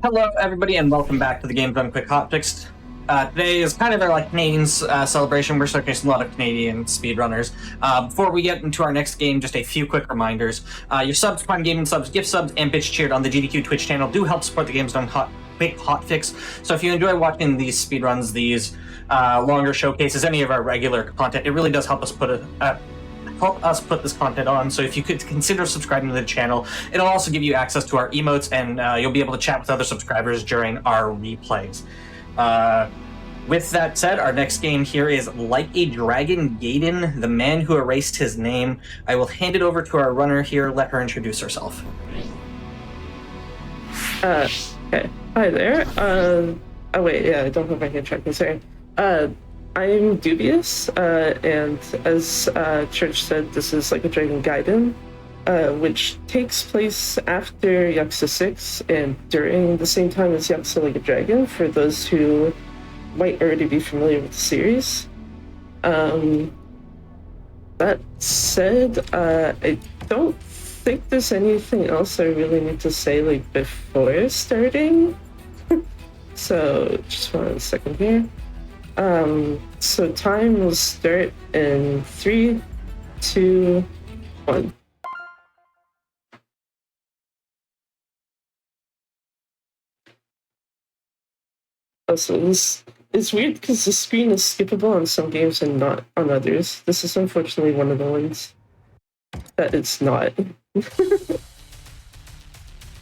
Hello, everybody, and welcome back to the GDQ Hotfix. Today is kind of our Canadian celebration. We're showcasing a lot of Canadian speedrunners. Before we get into our next game, just a few quick reminders. Your subs, Prime Gaming subs, gift subs, and bitch cheered on the GDQ Twitch channel do help support the game's quick hotfix. So if you enjoy watching these speedruns, these longer showcases, any of our regular content, it really does help us put this content on. So if you could consider subscribing to the channel, it'll also give you access to our emotes, and you'll be able to chat with other subscribers during our replays. With that said, our next game here is Like a Dragon Gaiden, the man who erased his name. I will hand it over to our runner here. Let her introduce herself. Okay. Hi there. Oh wait, yeah, I don't have my hand tracking, sorry. I'm Dubious, and as Church said, this is Like a Dragon Gaiden, which takes place after Yakuza 6 and during the same time as Yakuza Like a Dragon, for those who might already be familiar with the series. That said, I don't think there's anything else I really need to say before starting. So just 1 second here. So time will start in 3, 2, 1. Also, this is weird because the screen is skippable on some games and not on others. This is unfortunately one of the ones that it's not.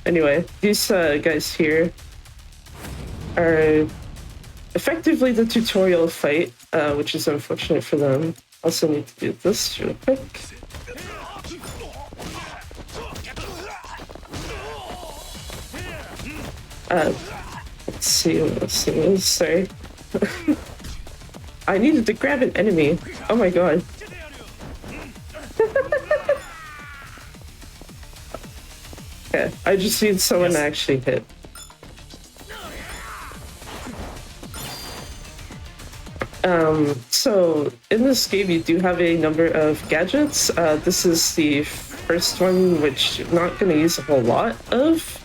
Anyway, these guys here are effectively the tutorial fight, which is unfortunate for them. Also need to do this real quick. Let's see what else it is. Sorry. I needed to grab an enemy. Oh my god. Okay, I just need someone to actually hit. So in this game you do have a number of gadgets. This is the first one, which you're not going to use a whole lot of.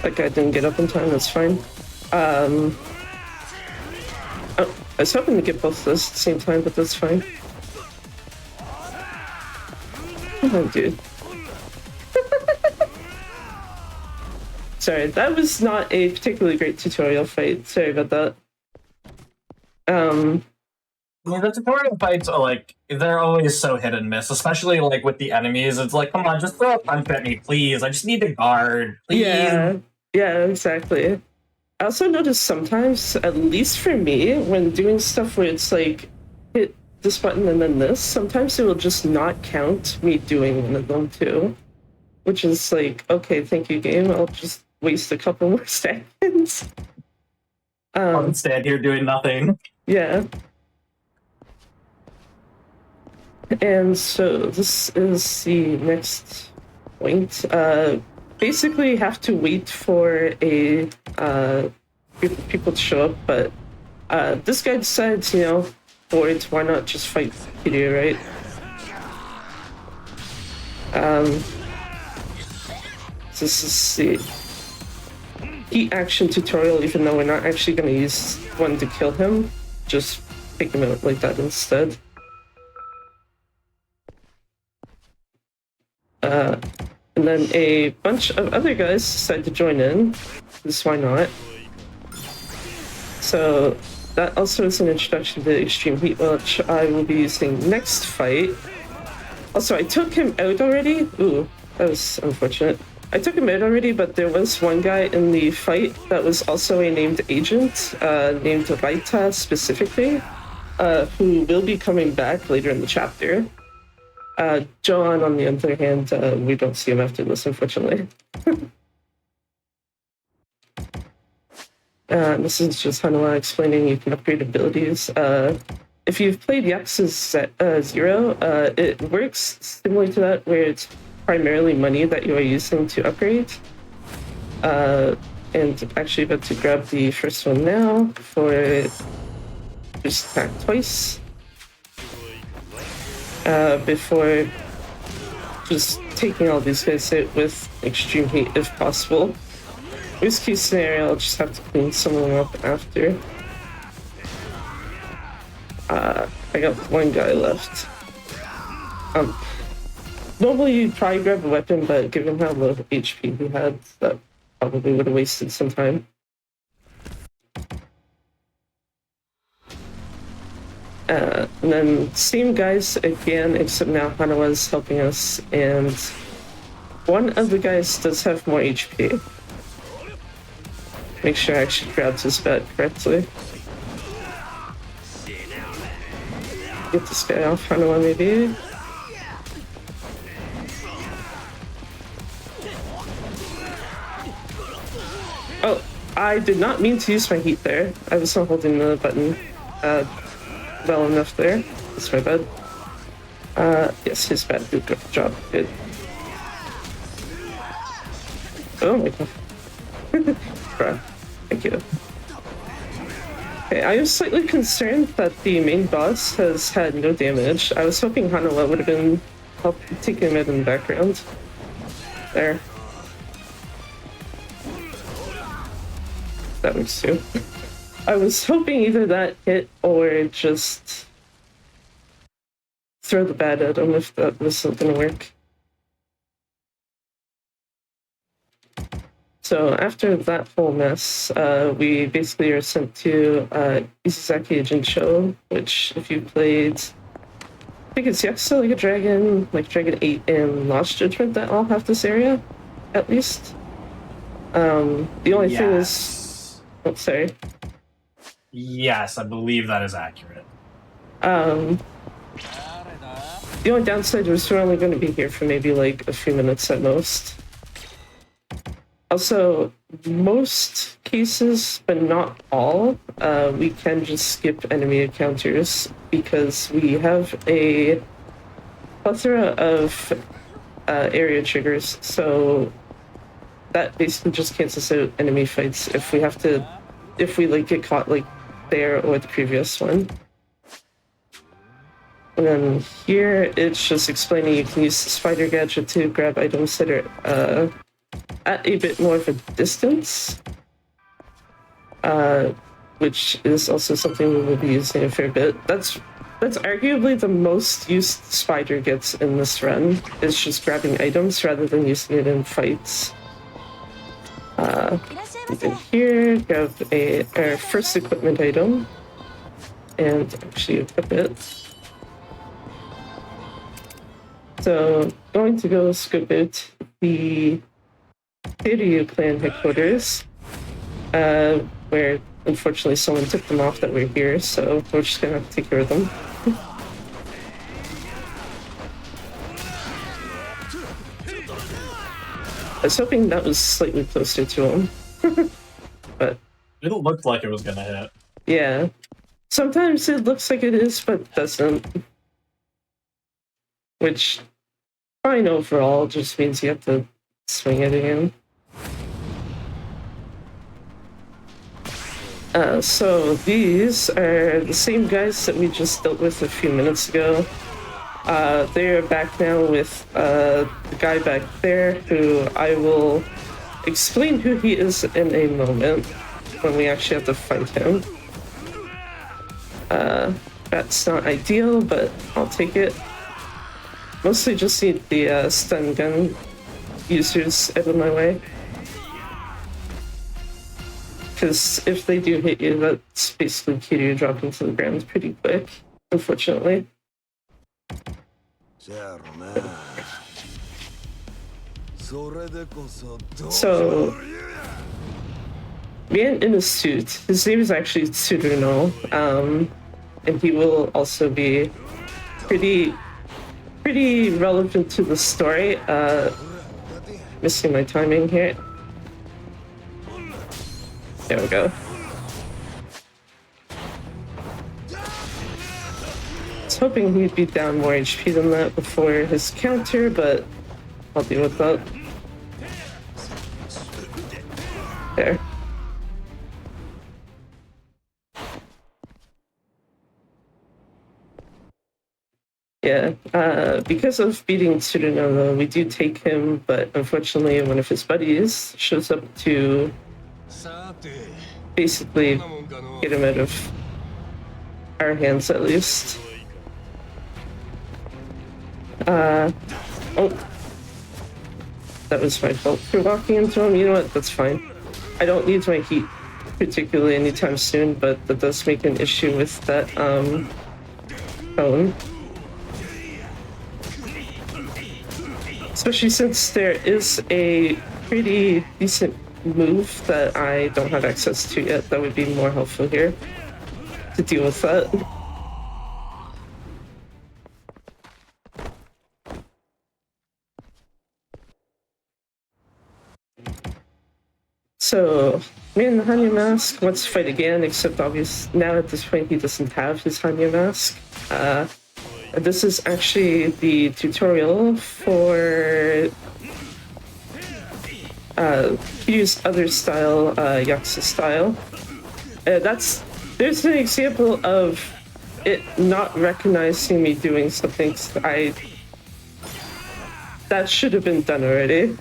That guy didn't get up in time, that's fine. Oh, I was hoping to get both of those at the same time, but that's fine. Come on, dude. Sorry, that was not a particularly great tutorial fight. Sorry about that. The tutorial fights are they're always so hit and miss, especially with the enemies. It's come on, just throw a punch at me, please. I just need to guard, please. Yeah, exactly. I also noticed sometimes, at least for me, when doing stuff where it's hit this button and then this, sometimes it will just not count me doing one of them too. Which is okay, thank you, game. I'll just waste a couple more seconds. I'll stand here doing nothing. Yeah. And so this is the next point. Basically, you have to wait for a group of people to show up, but this guy decides, bored, why not just fight Peter, right? This is the heat action tutorial, even though we're not actually going to use one to kill him. Just pick him out like that instead. And then a bunch of other guys decide to join in, because why not? So that also is an introduction to Extreme Heat, which I will be using next fight. Also, I took him out already. Ooh, that was unfortunate. I took him out already, but there was one guy in the fight that was also a named agent, named Raita specifically, who will be coming back later in the chapter. John, on the other hand, we don't see him after this, unfortunately. This is just Hanawa explaining you can upgrade abilities. If you've played Yakuza 0, it works similar to that, where it's primarily money that you are using to upgrade. And actually about to grab the first one now for just attack twice. Before just taking all these guys out with extreme heat if possible. Worst case scenario, I'll just have to clean some of them up after. I got one guy left. Normally you'd probably grab a weapon, but given how low HP he had, that probably would have wasted some time. And then same guys again, except now Hanawa's helping us, and one of the guys does have more HP. Make sure I actually grabbed his bat correctly. Get this guy off Hanawa maybe. Oh, I did not mean to use my heat there. I was not holding the button well enough there. That's my bad. Yes, his bad. Good job. Good. Oh my god. Bruh. Thank you. Okay, I am slightly concerned that the main boss has had no damage. I was hoping Hanawa would have been taking him out in the background. There. That works too. I was hoping either that hit or just throw the bat at him if that wasn't gonna work. So after that whole mess, we basically are sent to Isazaki Jincho, which if you played, I think it's Yakuza Like a Dragon, like Dragon 8 and Lost Judgment that all have this area, at least. The only thing is... Oh, sorry. Yes, I believe that is accurate. The only downside is we're only going to be here for maybe like a few minutes at most. Also, most cases, but not all, we can just skip enemy encounters because we have a plethora of area triggers, so that basically just cancels out enemy fights if we have to, if we like get caught like there or the previous one. And then here it's just explaining you can use the spider gadget to grab items that are at a bit more of a distance, which is also something we will be using a fair bit. That's arguably the most used spider gets in this run, is just grabbing items rather than using it in fights. And here, grab our first equipment item, and actually equip it. So, going to go scope out the Kiryu clan headquarters, where unfortunately someone took them off that we're here, so we're just gonna have to take care of them. I was hoping that was slightly closer to him, but... It looked like it was gonna hit. Yeah. Sometimes it looks like it is, but doesn't. Which, fine overall, just means you have to swing it again. So these are the same guys that we just dealt with a few minutes ago. They're back now with the guy back there, who I will explain who he is in a moment when we actually have to fight him. That's not ideal, but I'll take it. Mostly just need the stun gun users out of my way. Because if they do hit you, that's basically Kiryu dropping to the ground pretty quick, unfortunately. So, man in a suit, his name is actually Tsuruno, and he will also be pretty relevant to the story. Missing my timing here. There we go. I was hoping he'd be down more HP than that before his counter, but I'll deal with that. There. Yeah, because of beating Tsurunono, we do take him, but unfortunately one of his buddies shows up to basically get him out of our hands at least. Oh. That was my fault for walking into him. You know what? That's fine. I don't need my heat particularly anytime soon, but that does make an issue with that phone. Especially since there is a pretty decent move that I don't have access to yet that would be more helpful here to deal with that. So, me and the Hanyu mask wants to fight again, except obviously now at this point he doesn't have his Hanyu mask. This is actually the tutorial for Kiryu's other style, Yakuza style. There's an example of it not recognizing me doing something that should have been done already.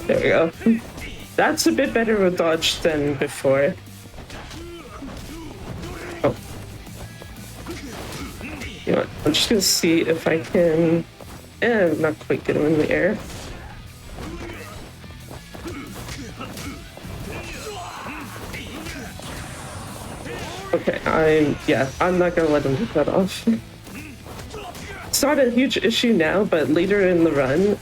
There we go. That's a bit better of a dodge than before. Oh. You know what? I'm just gonna see if I can... not quite get him in the air. Okay, I'm not gonna let him get that off. It's not a huge issue now, but later in the run,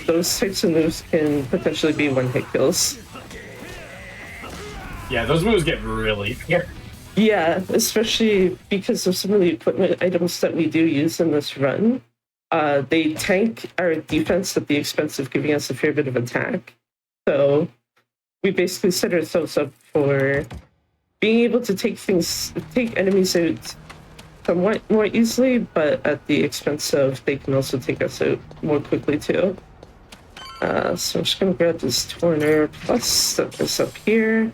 those types of moves can potentially be one-hit kills. Yeah, those moves get really... Yeah, especially because of some of the equipment items that we do use in this run. They tank our defense at the expense of giving us a fair bit of attack. So we basically set ourselves up for being able to take enemies out somewhat more easily, but at the expense of they can also take us out more quickly too. So I'm just gonna grab this Torner plus set this up here.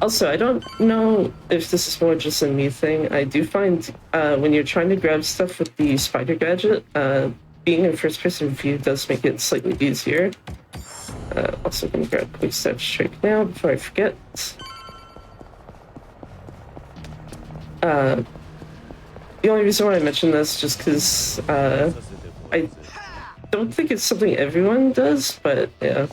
Also, I don't know if this is more just a me thing. I do find when you're trying to grab stuff with the spider gadget, being in first-person view does make it slightly easier. Also gonna grab quick step strike now before I forget. The only reason why I mention this is just because I don't think it's something everyone does, but yeah.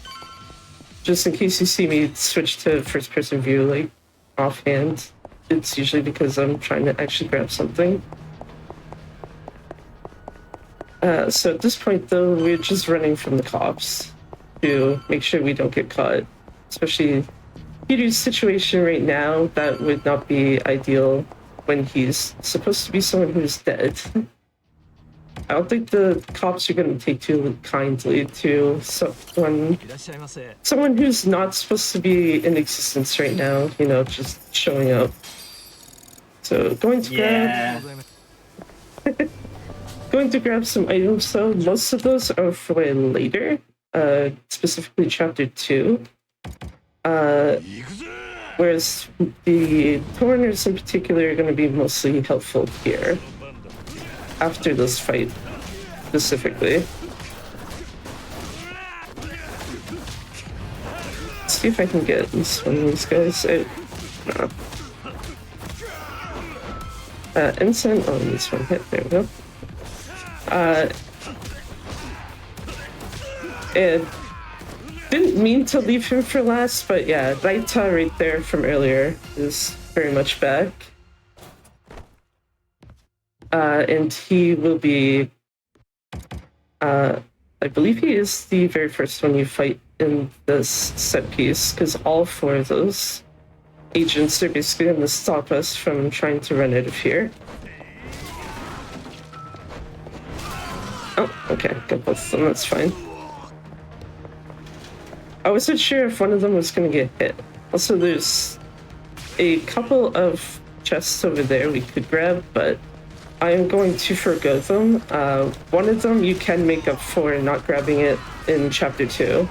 Just in case you see me switch to first-person view, like, offhand, it's usually because I'm trying to actually grab something. So at this point, though, we're just running from the cops to make sure we don't get caught. Especially Kiryu's situation right now, that would not be ideal when he's supposed to be someone who's dead. I don't think the cops are going to take too kindly to someone who's not supposed to be in existence right now, you know, just showing up. So going to grab some items though. Most of those are for later, specifically chapter 2. Whereas the Torners in particular are going to be mostly helpful here. After this fight, specifically. Let's see if I can get this one of these guys out. No. Ensign on this one hit, there we go. And didn't mean to leave him for last, but yeah, Raita right there from earlier is very much back. And he will be, I believe he is the very first one you fight in this set piece, because all 4 of those agents are basically going to stop us from trying to run out of here. Oh, okay, got both of them, that's fine. I wasn't sure if one of them was going to get hit. Also, there's a couple of chests over there we could grab, but I am going to forgo them. One of them you can make up for not grabbing it in chapter 2.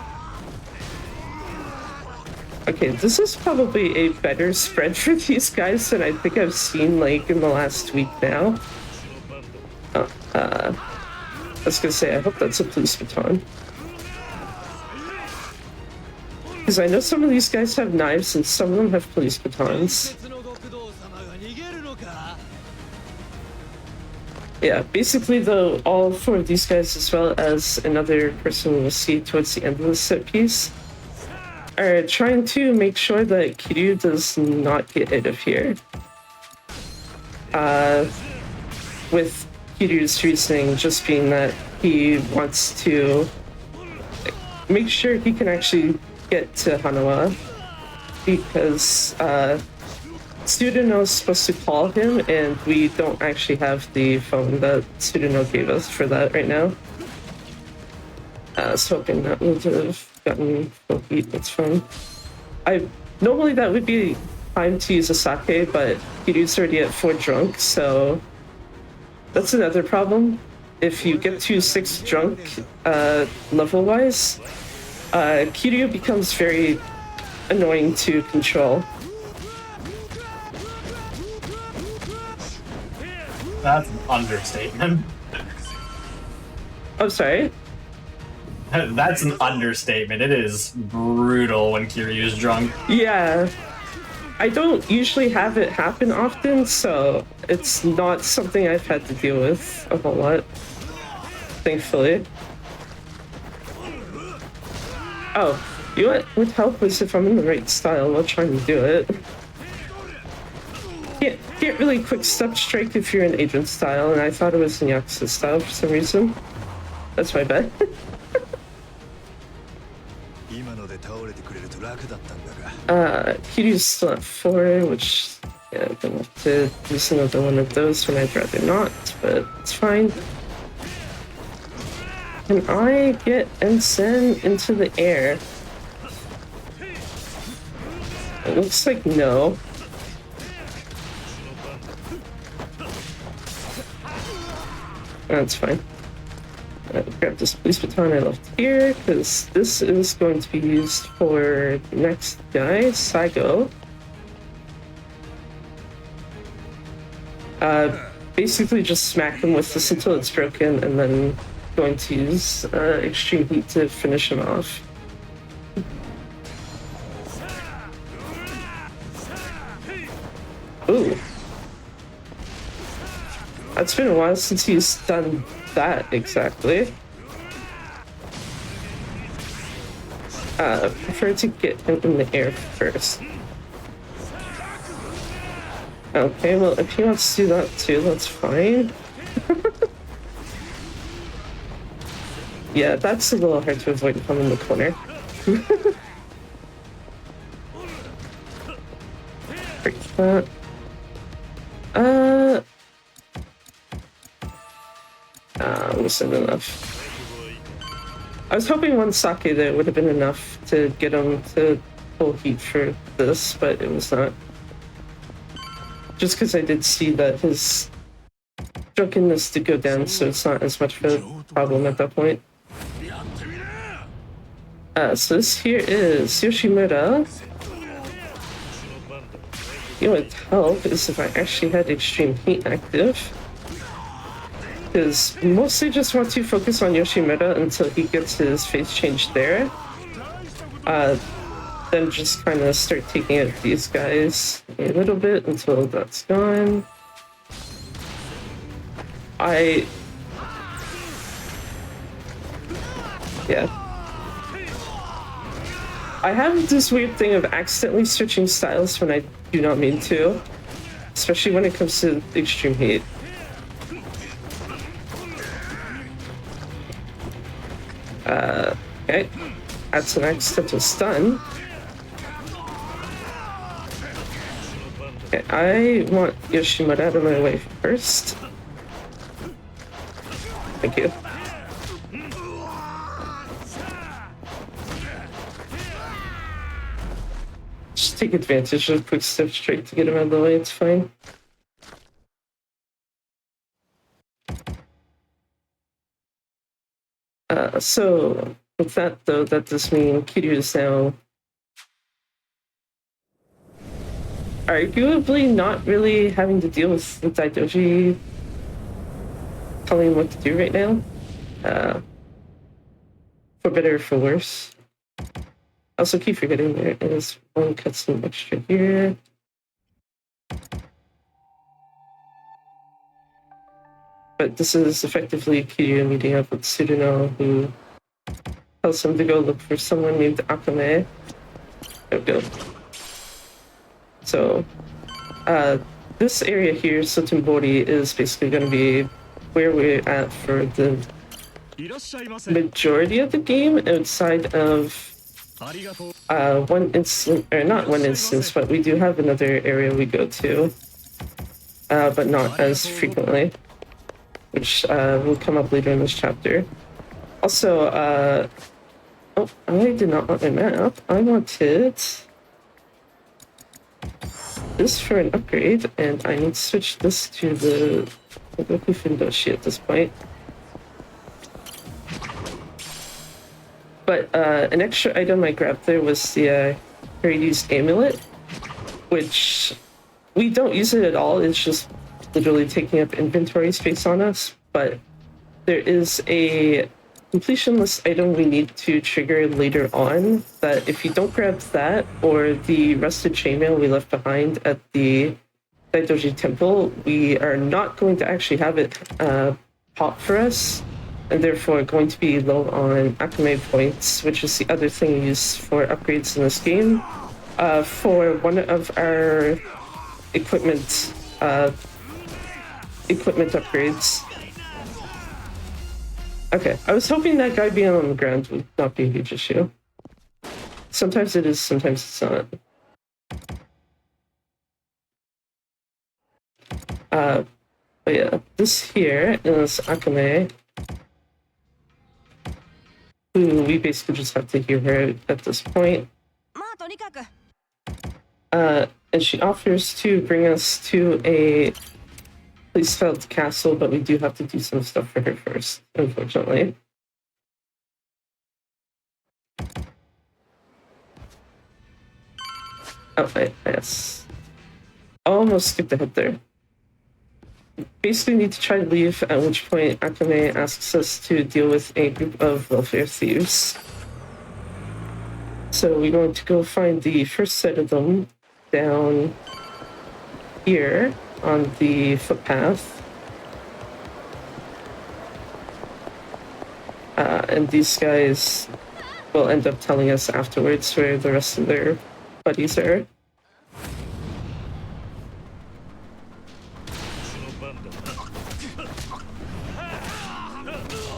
Okay, this is probably a better spread for these guys than I think I've seen like in the last week now. I was gonna say, I hope that's a police baton. Because I know some of these guys have knives and some of them have police batons. Yeah, basically though, all four of these guys, as well as another person we'll see towards the end of the set piece, are trying to make sure that Kiryu does not get out of here. With Kiryu's reasoning just being that he wants to make sure he can actually get to Hanawa, because Tsuruno is supposed to call him, and we don't actually have the phone that Tsuruno gave us for that right now. I was hoping that would have gotten full heat. That's fine. Normally that would be time to use a sake, but Kiryu's already at 4 drunk, so that's another problem. If you get to 6 drunk level-wise, Kiryu becomes very annoying to control. That's an understatement. I'm sorry? That's an understatement. It is brutal when Kiryu's drunk. Yeah. I don't usually have it happen often, so it's not something I've had to deal with a whole lot, thankfully. Oh, you know what would help is if I'm in the right style while trying to do it. Can't really quick step strike if you're in Agent style, and I thought it was in Yakuza style for some reason. That's my bad. Kiryu's still at 4, which, yeah, I'm gonna have to use another one of those when I'd rather not, but it's fine. Can I get Ensign into the air? It looks like no. That's fine. Grab this police baton I left here, because this is going to be used for the next guy, Saigo. Basically just smack him with this until it's broken, and then going to use extreme heat to finish him off. Ooh. It's been a while since he's done that exactly. Prefer to get him in the air first. Okay, well, if he wants to do that too, that's fine. Yeah, that's a little hard to avoid if I'm in the corner. Break that. Wasn't enough. I was hoping one sake there would have been enough to get him to full heat for this, but it was not. Just because I did see that his drunkenness did go down, so it's not as much of a problem at that point. So this here is Yoshimura. You know what would help is if I actually had extreme heat active. Because mostly just want to focus on Yoshimura until he gets his face changed there. Then just kind of start taking out these guys a little bit until that's gone. Yeah. I have this weird thing of accidentally switching styles when I do not mean to. Especially when it comes to extreme heat. Okay, that's an accidental stun. Okay, I want Yoshimura out of my way first. Thank you. Just take advantage of quick step straight to get him out of the way, it's fine. So with that though, that does mean Kiryu is now arguably not really having to deal with the Daidoji telling him what to do right now. For better or for worse. Also keep forgetting there is one cutscene extra here. But this is effectively Kiryu meeting up with Tsuruno, who tells him to go look for someone named Akame. There we go. So, this area here, Sotenbori, is basically going to be where we're at for the majority of the game, outside of one instance, or not one instance, but we do have another area we go to, but not as frequently, which will come up later in this chapter. Also, oh, I did not want my map. I wanted this for an upgrade, and I need to switch this to the Goku Fundoshi at this point. But an extra item I grabbed there was the Hades amulet, which we don't use it at all. It's just literally taking up inventory space on us. But there is a completionless item we need to trigger later on that if you don't grab that or the rusted chainmail we left behind at the Daidoji Temple, we are not going to actually have it pop for us, and therefore going to be low on Akame points, which is the other thing used for upgrades in this game. For one of our equipment upgrades. Okay, I was hoping that guy being on the ground would not be a huge issue. Sometimes it is, sometimes it's not. But yeah, this here is Akame, who we basically just have to hear her at this point. And she offers to bring us to a police-filled castle, but we do have to do some stuff for her first, unfortunately. Oh, yes. Almost skipped ahead there. Basically need to try to leave, at which point Akame asks us to deal with a group of welfare thieves. So we're going to go find the first set of them down here on the footpath. And these guys will end up telling us afterwards where the rest of their buddies are.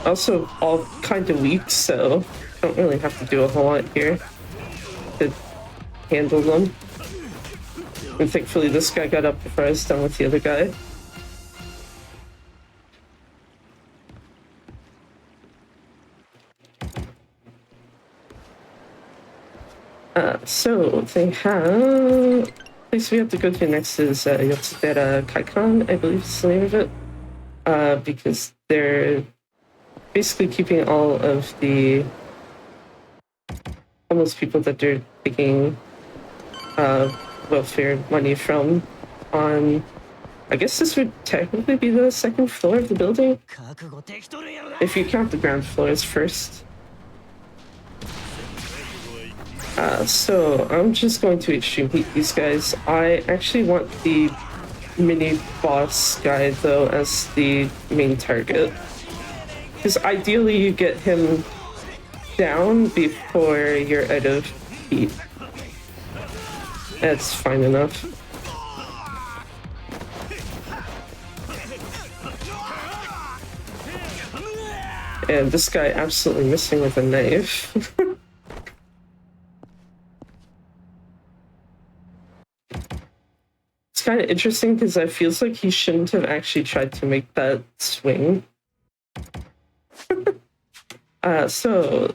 Also, all kind of weak, so don't really have to do a whole lot here to handle them. And thankfully this guy got up before I was done with the other guy. So they have... the place we have to go to next is Yotsudera Kaikan, I believe is the name of it. Because they're basically keeping all of the homeless people that they're taking welfare money from on, I guess this would technically be the second floor of the building, if you count the ground floors first. So I'm just going to extreme heat these guys. I actually want the mini boss guy though as the main target, because ideally you get him down before you're out of heat. That's fine enough. And this guy absolutely missing with a knife. It's kind of interesting because it feels like he shouldn't have actually tried to make that swing. So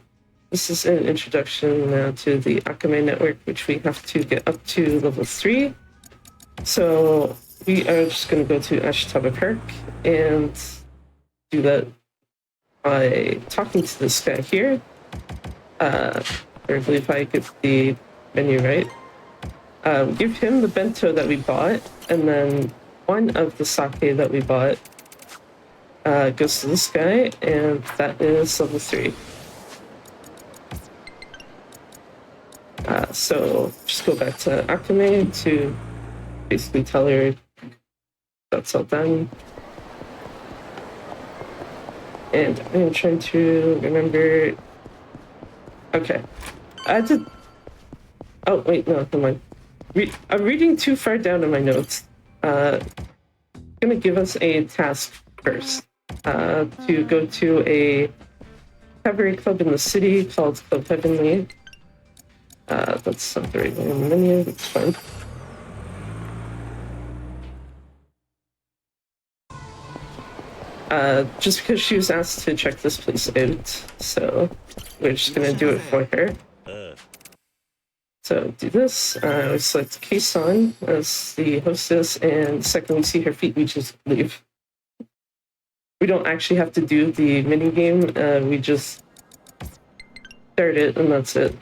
this is an introduction now to the Akame network, which we have to get up to level 3. So we are just going to go to Ashitaba Park and do that by talking to this guy here. I believe I get the menu right. Give him the bento that we bought, and then one of the sake that we bought goes to this guy, and that is level 3. So just go back to Akame to basically tell her that's all done. And I'm trying to remember. Okay. I did. Oh, wait, no, never mind. I'm reading too far down in my notes. Gonna give us a task first. To go to a cabaret club in the city called Club Heavenly. That's not the right one on the menu, that's fine. Just because she was asked to check this place out, so we're just gonna do it for her. So do this, we select Kei-san as the hostess, and second we see her feet, we just leave. We don't actually have to do the mini game, we just start it and that's it.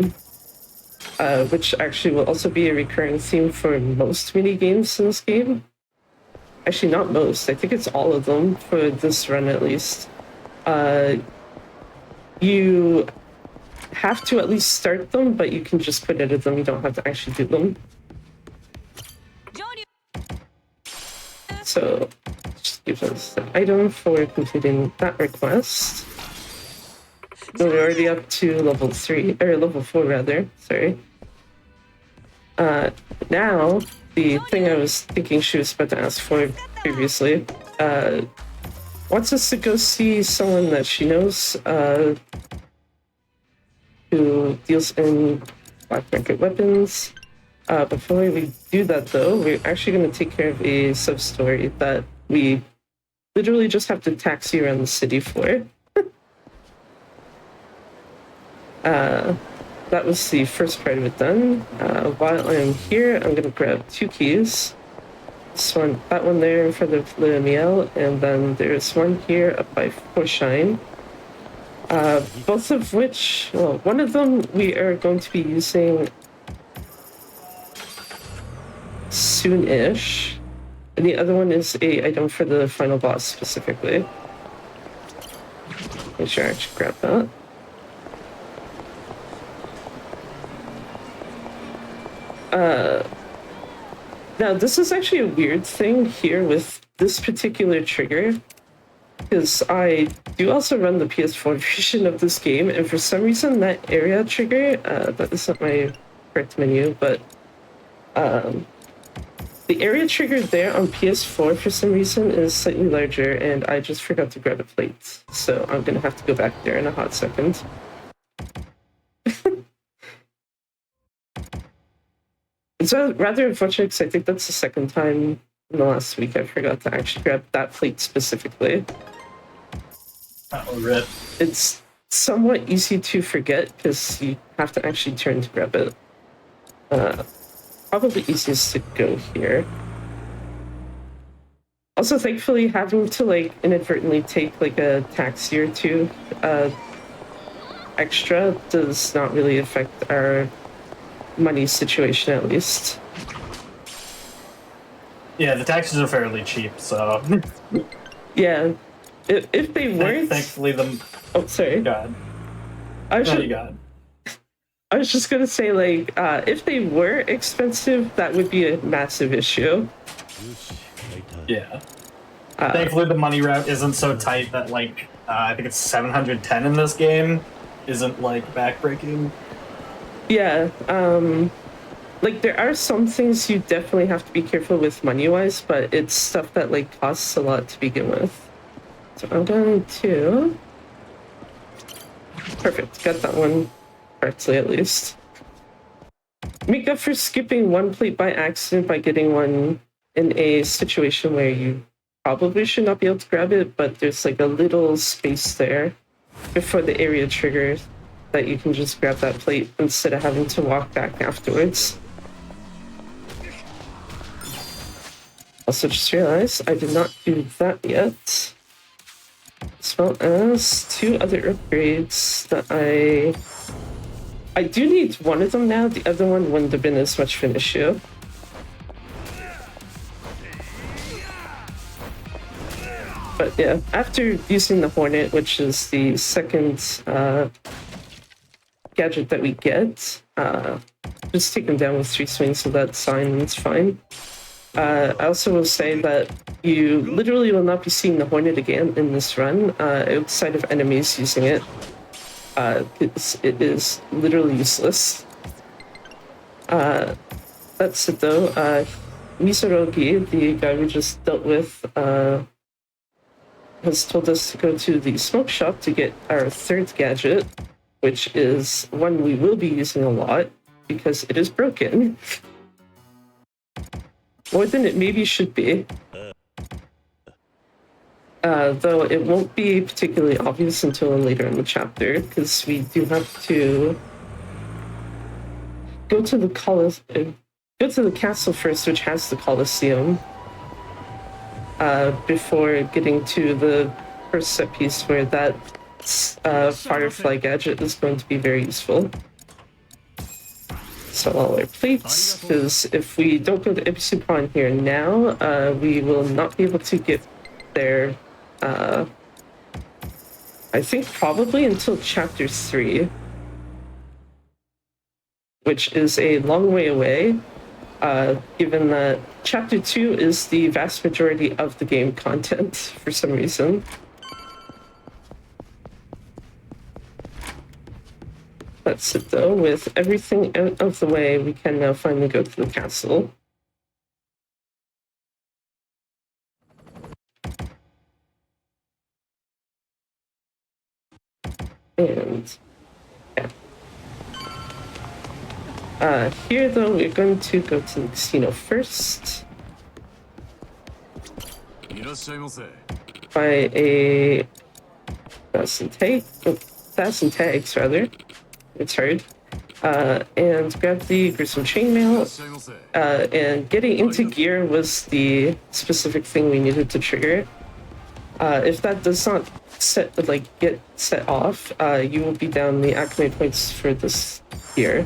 Which actually will also be a recurring theme for most mini games in this game. Actually, not most. I think it's all of them for this run at least. You have to at least start them, but you can just quit edit them. You don't have to actually do them. So, just give us the item for completing that request. So we're already up to level 3, or level 4 rather, sorry. Now, the thing I was thinking she was about to ask for previously, wants us to go see someone that she knows, who deals in black market weapons. Before we do that though, we're actually going to take care of a sub-story that we literally just have to taxi around the city for. That was the first part of it done. While I'm here, I'm going to grab 2 keys. This one, that one there in front of Le Miel, and then there's one here up by Forshine. Both of which, well, one of them we are going to be using soon-ish, and the other one is a item for the final boss specifically. Make sure I actually grab that. Now this is actually a weird thing here with this particular trigger, because I do also run the PS4 version of this game, and for some reason that area trigger, that is not my correct menu, but the area trigger there on PS4 for some reason is slightly larger, and I just forgot to grab a plate, so I'm gonna have to go back there in a hot second. It's rather unfortunate because I think that's the second time in the last week I forgot to actually grab that plate specifically. Oh, rip. It's somewhat easy to forget because you have to actually turn to grab it. Probably easiest to go here. Also, thankfully, having to like inadvertently take like a taxi or two extra does not really affect our money situation, at least. Yeah, the taxes are fairly cheap, so. Yeah, if they weren't. Thankfully, Oh, sorry. God. I was just gonna say, like, if they were expensive, that would be a massive issue. Yeah. Thankfully, the money route isn't so tight that, like, I think it's 710 in this game isn't, like, backbreaking. Yeah, like, there are some things you definitely have to be careful with money-wise, but it's stuff that, like, costs a lot to begin with. So I'm going to... Perfect, got that one correctly at least. Make up for skipping one plate by accident by getting one in a situation where you probably should not be able to grab it, but there's like a little space there before the area trigger that you can just grab that plate instead of having to walk back afterwards. Also just realized I did not do that yet. As well as 2 other upgrades that I I do need one of them now. The other one wouldn't have been as much of an issue. But yeah, after using the Hornet, which is the second gadget that we get, just take him down with 3 swings of that sign and it's fine. I also will say that you literally will not be seeing the Hornet again in this run, outside of enemies using it. It is literally useless. That's it though. Misorogi, the guy we just dealt with, has told us to go to the smoke shop to get our 3rd gadget, which is one we will be using a lot because it is broken. More than it maybe should be. Though it won't be particularly obvious until later in the chapter, because we do have to go to the castle first, which has the Colosseum, before getting to the first set piece where that Firefly gadget is going to be very useful. Sell all our plates, because if we don't go to Ipsupon here now, we will not be able to get there, I think probably until Chapter 3, which is a long way away, given that Chapter 2 is the vast majority of the game content for some reason. That's it though. With everything out of the way, we can now finally go to the castle. And yeah. Here though, we're going to go to the casino first. Buy a 1,000 tags rather. It's hard. And grab the gruesome chainmail. And getting into gear was the specific thing we needed to trigger. If that does not get set off, you will be down the acme points for this here.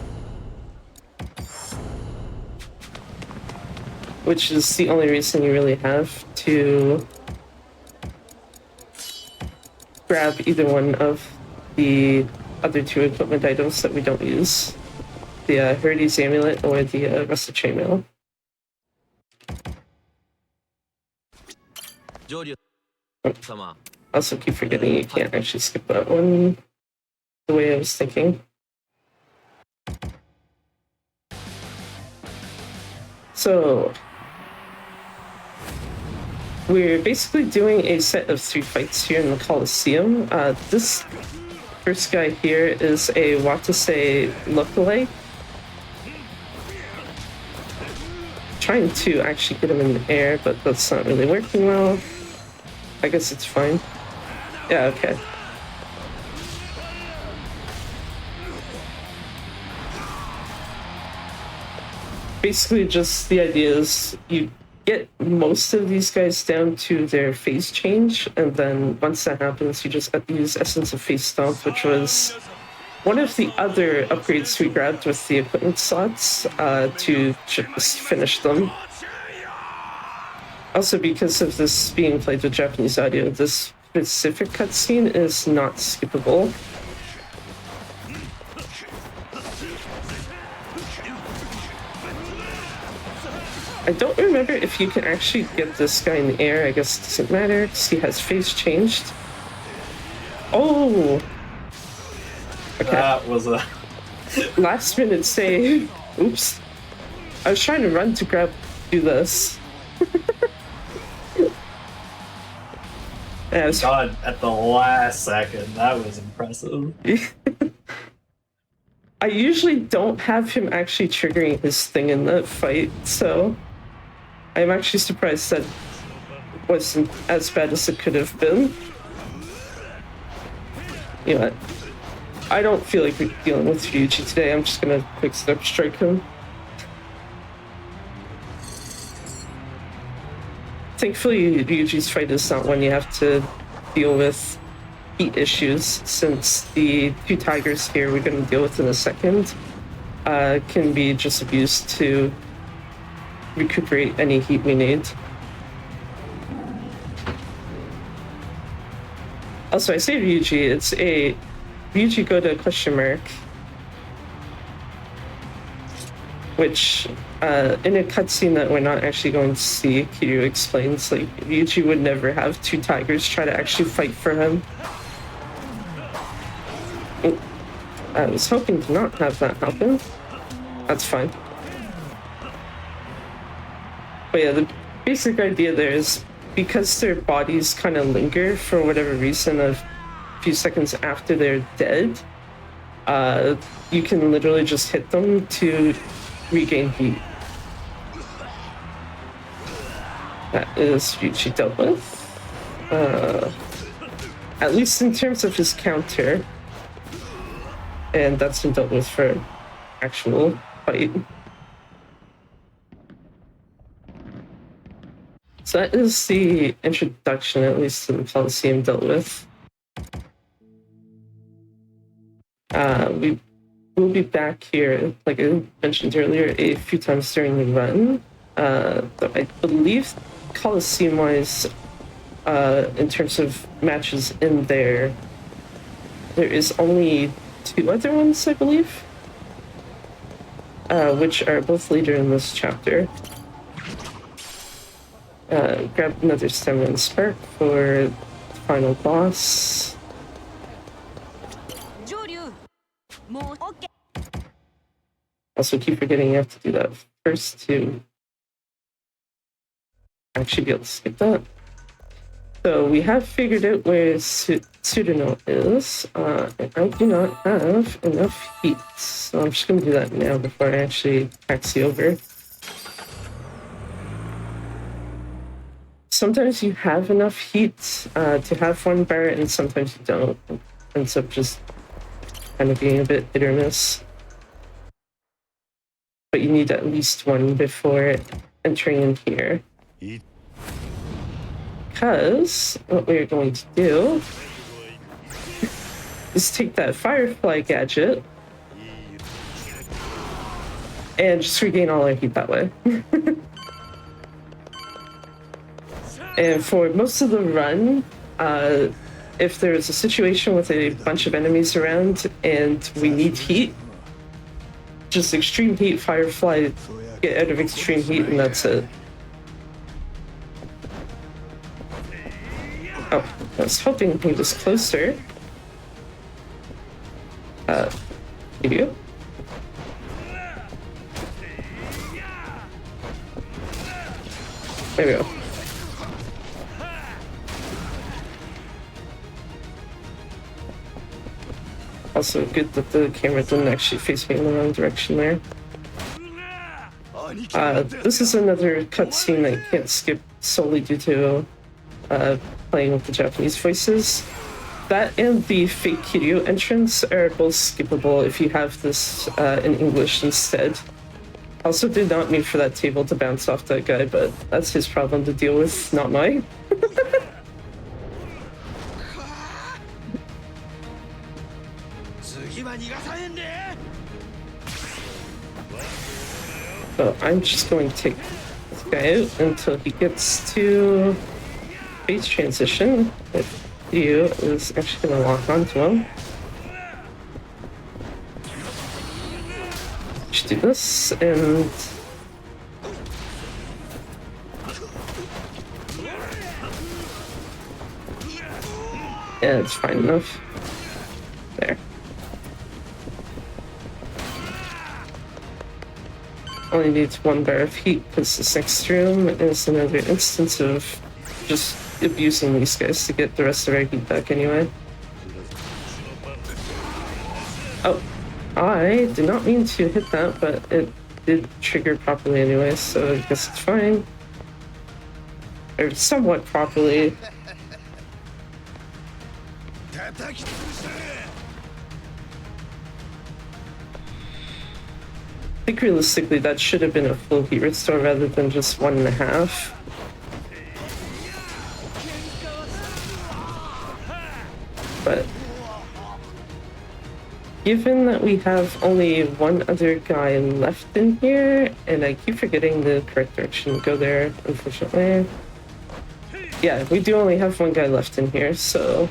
Which is the only reason you really have to grab either one of the other 2 equipment items that we don't use. The Herides Amulet or the Rusted Chainmail. Oh. Also keep forgetting you can't actually skip that one the way I was thinking. So we're basically doing a set of 3 fights here in the Colosseum. This first guy here is a Watase lookalike. Trying to actually get him in the air, but that's not really working well. I guess it's fine. Yeah, okay. Basically just the idea is you get most of these guys down to their phase change, and then once that happens, you just use Essence of Phase Stomp, which was one of the other upgrades we grabbed with the equipment slots to just finish them. Also, because of this being played with Japanese audio, this specific cutscene is not skippable. I don't remember if you can actually get this guy in the air. I guess it doesn't matter because he has phase changed. Oh! Okay. That was a last minute save. Oops. I was trying to run to do this. Yeah, God, at the last second. That was impressive. I usually don't have him actually triggering his thing in the fight, so I'm actually surprised that wasn't as bad as it could have been. You know what? I don't feel like we're dealing with Ryuji today. I'm just gonna quick step strike him. Thankfully, Ryuji's fight is not one you have to deal with heat issues, since the 2 tigers here we're going to deal with in a second can be just abused to recuperate any heat we need. Also, I say Ryuji, it's a Ryuji Goda question mark, which in a cutscene that we're not actually going to see, Kiryu explains, like, Ryuji would never have 2 tigers try to actually fight for him. I was hoping to not have that happen. That's fine. But yeah, the basic idea there is because their bodies kind of linger for whatever reason a few seconds after they're dead, you can literally just hit them to regain heat. That is Ryuji dealt with. At least in terms of his counter. And that's been dealt with for actual fight. So that is the introduction, at least to the Coliseum, dealt with. We will be back here, like I mentioned earlier, a few times during the run. I believe Coliseum-wise, in terms of matches in there is only 2 other ones, I believe, which are both later in this chapter. Grab another stamina and spark for the final boss. Also, keep forgetting you have to do that first to actually be able to skip that. So we have figured out where Tsuruno is, and I do not have enough heat, so I'm just going to do that now before I actually taxi over. Sometimes you have enough heat to have 1 bar, and sometimes you don't. It ends up just kind of being a bit hit or miss. But you need at least 1 before entering in here. Because what we're going to do is take that Firefly gadget and just regain all our heat that way. And for most of the run, if there's a situation with a bunch of enemies around and we need heat, just extreme heat, Firefly, get out of extreme heat, and that's it. Oh, I was hoping he was closer. You? There we go. Also good that the camera didn't actually face me in the wrong direction there. This is another cutscene that you can't skip solely due to playing with the Japanese voices. That and the fake Kiryu entrance are both skippable if you have this in English instead. Also did not mean for that table to bounce off that guy, but that's his problem to deal with, not mine. So I'm just going to take this guy out until he gets to base transition. If Kiryu is actually going to lock onto him. Just do this and yeah, it's fine enough. There. Only needs 1 bar of heat because this next room is another instance of just abusing these guys to get the rest of our heat back anyway. Oh, I did not mean to hit that, but it did trigger properly anyway, so I guess it's fine. Or somewhat properly. I think realistically that should have been a full heat restore rather than just 1.5. but given that we have only one other guy left in here, and I keep forgetting the correct direction to go there, unfortunately. Yeah, we do only have one guy left in here, so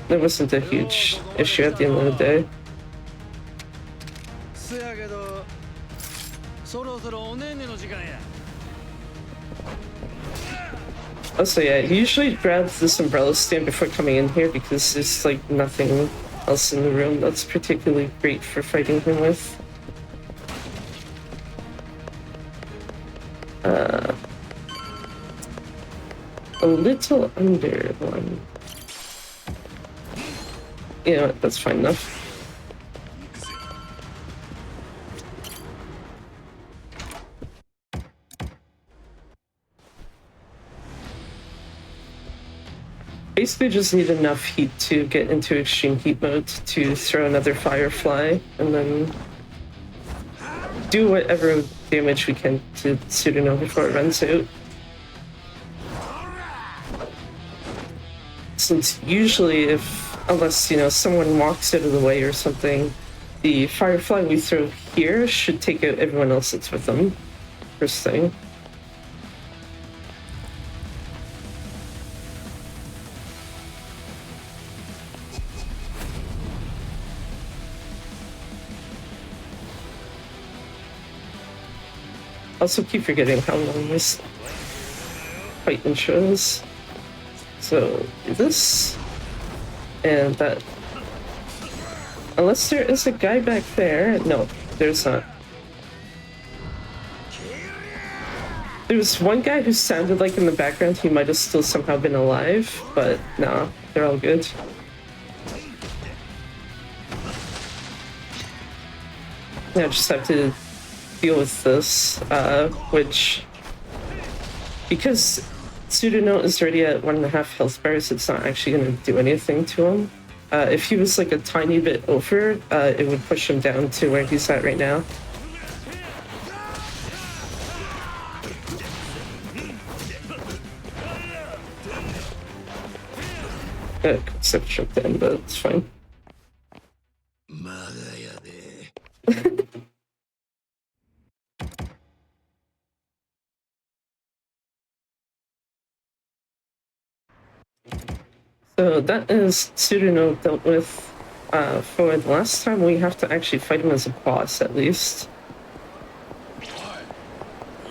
there wasn't a huge issue at the end of the day. Also, yeah, he usually grabs this umbrella stand before coming in here because there's like nothing else in the room that's particularly great for fighting him with. A little under one. You know what, that's fine enough. Basically just need enough heat to get into extreme heat mode to throw another firefly and then do whatever damage we can to Pseudono before it runs out. Since usually unless, you know, someone walks out of the way or something, the firefly we throw here should take out everyone else that's with them, first thing. Also keep forgetting how long this fight intro is. So do this and that. Unless there is a guy back there. No, there's not. There was one guy who sounded like in the background he might have still somehow been alive, but nah, they're all good. Yeah, just have to deal with this, which, because Pseudono is already at 1.5 health bars, it's not actually going to do anything to him. If he was like a tiny bit over, it would push him down to where he's at right now. Except shut down, but it's fine. So that is Pseudono dealt with. For the last time, we have to actually fight him as a boss, at least.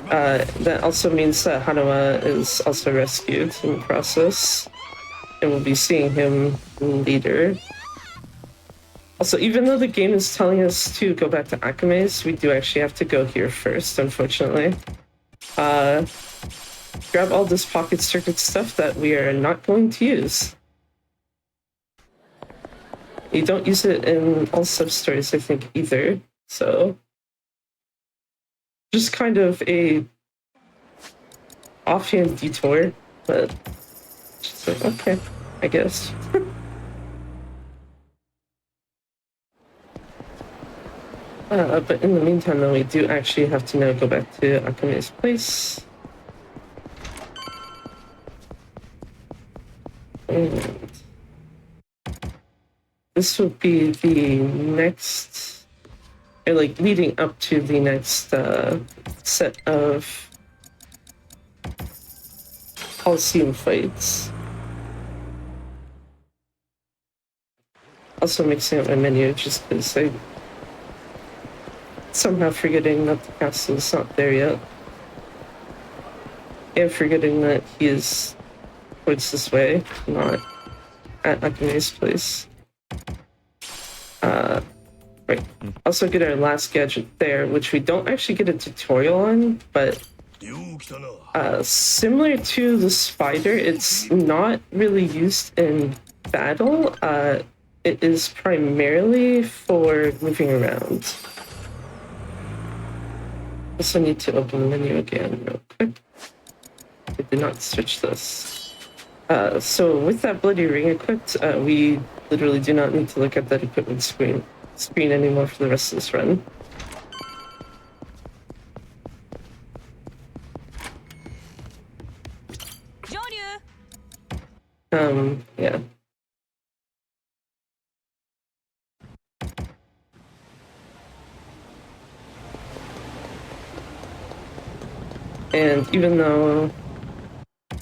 That also means that Hanuma is also rescued in the process. And we'll be seeing him later. Also, even though the game is telling us to go back to Akame's, we do actually have to go here first, unfortunately. Grab all this pocket circuit stuff that we are not going to use. You don't use it in all sub-stories, I think, either, so... Just kind of a offhand detour, but just like, okay, I guess. But in the meantime, though, we do actually have to now go back to Akame's place. And this will be the next, or like leading up to the next set of Coliseum fights. Also mixing up my menu just because I somehow forgetting that the castle is not there yet. And forgetting that he is towards this way, not at Akame's place. Right. Also get our last gadget there, which we don't actually get a tutorial on, but similar to the spider, it's not really used in battle. It is primarily for moving around. Also need to open the menu again real quick. I did not switch this. So with that bloody ring equipped, we literally do not need to look at that equipment screen anymore for the rest of this run. Yeah. And even though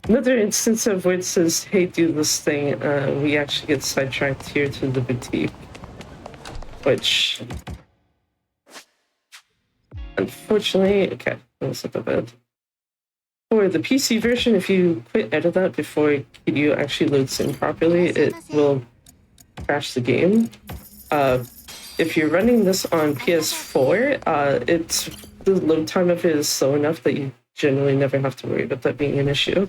another instance of where it says, hey, do this thing, we actually get sidetracked here to the boutique, which unfortunately, okay, that's not that bad. For the PC version, if you quit out of that before GDQ actually loads in properly, it will crash the game. If you're running this on PS4, the load time of it is slow enough that you generally never have to worry about that being an issue.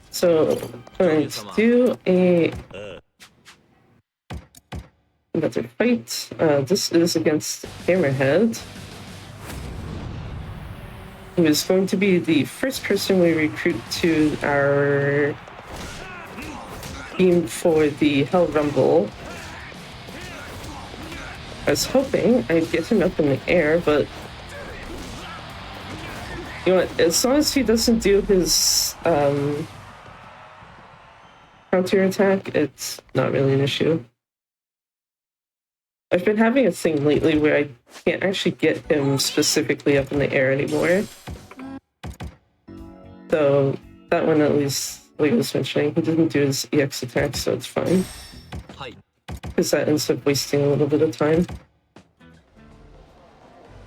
So I'm going to do another fight. This is against Hammerhead, who is going to be the first person we recruit to our team for the Hell Rumble. I was hoping I'd get him up in the air, but you know what? As long as he doesn't do his counter-attack, it's not really an issue. I've been having a thing lately where I can't actually get him specifically up in the air anymore. So that one, at least, like I was mentioning, he didn't do his EX attack, so it's fine. Because that ends up wasting a little bit of time.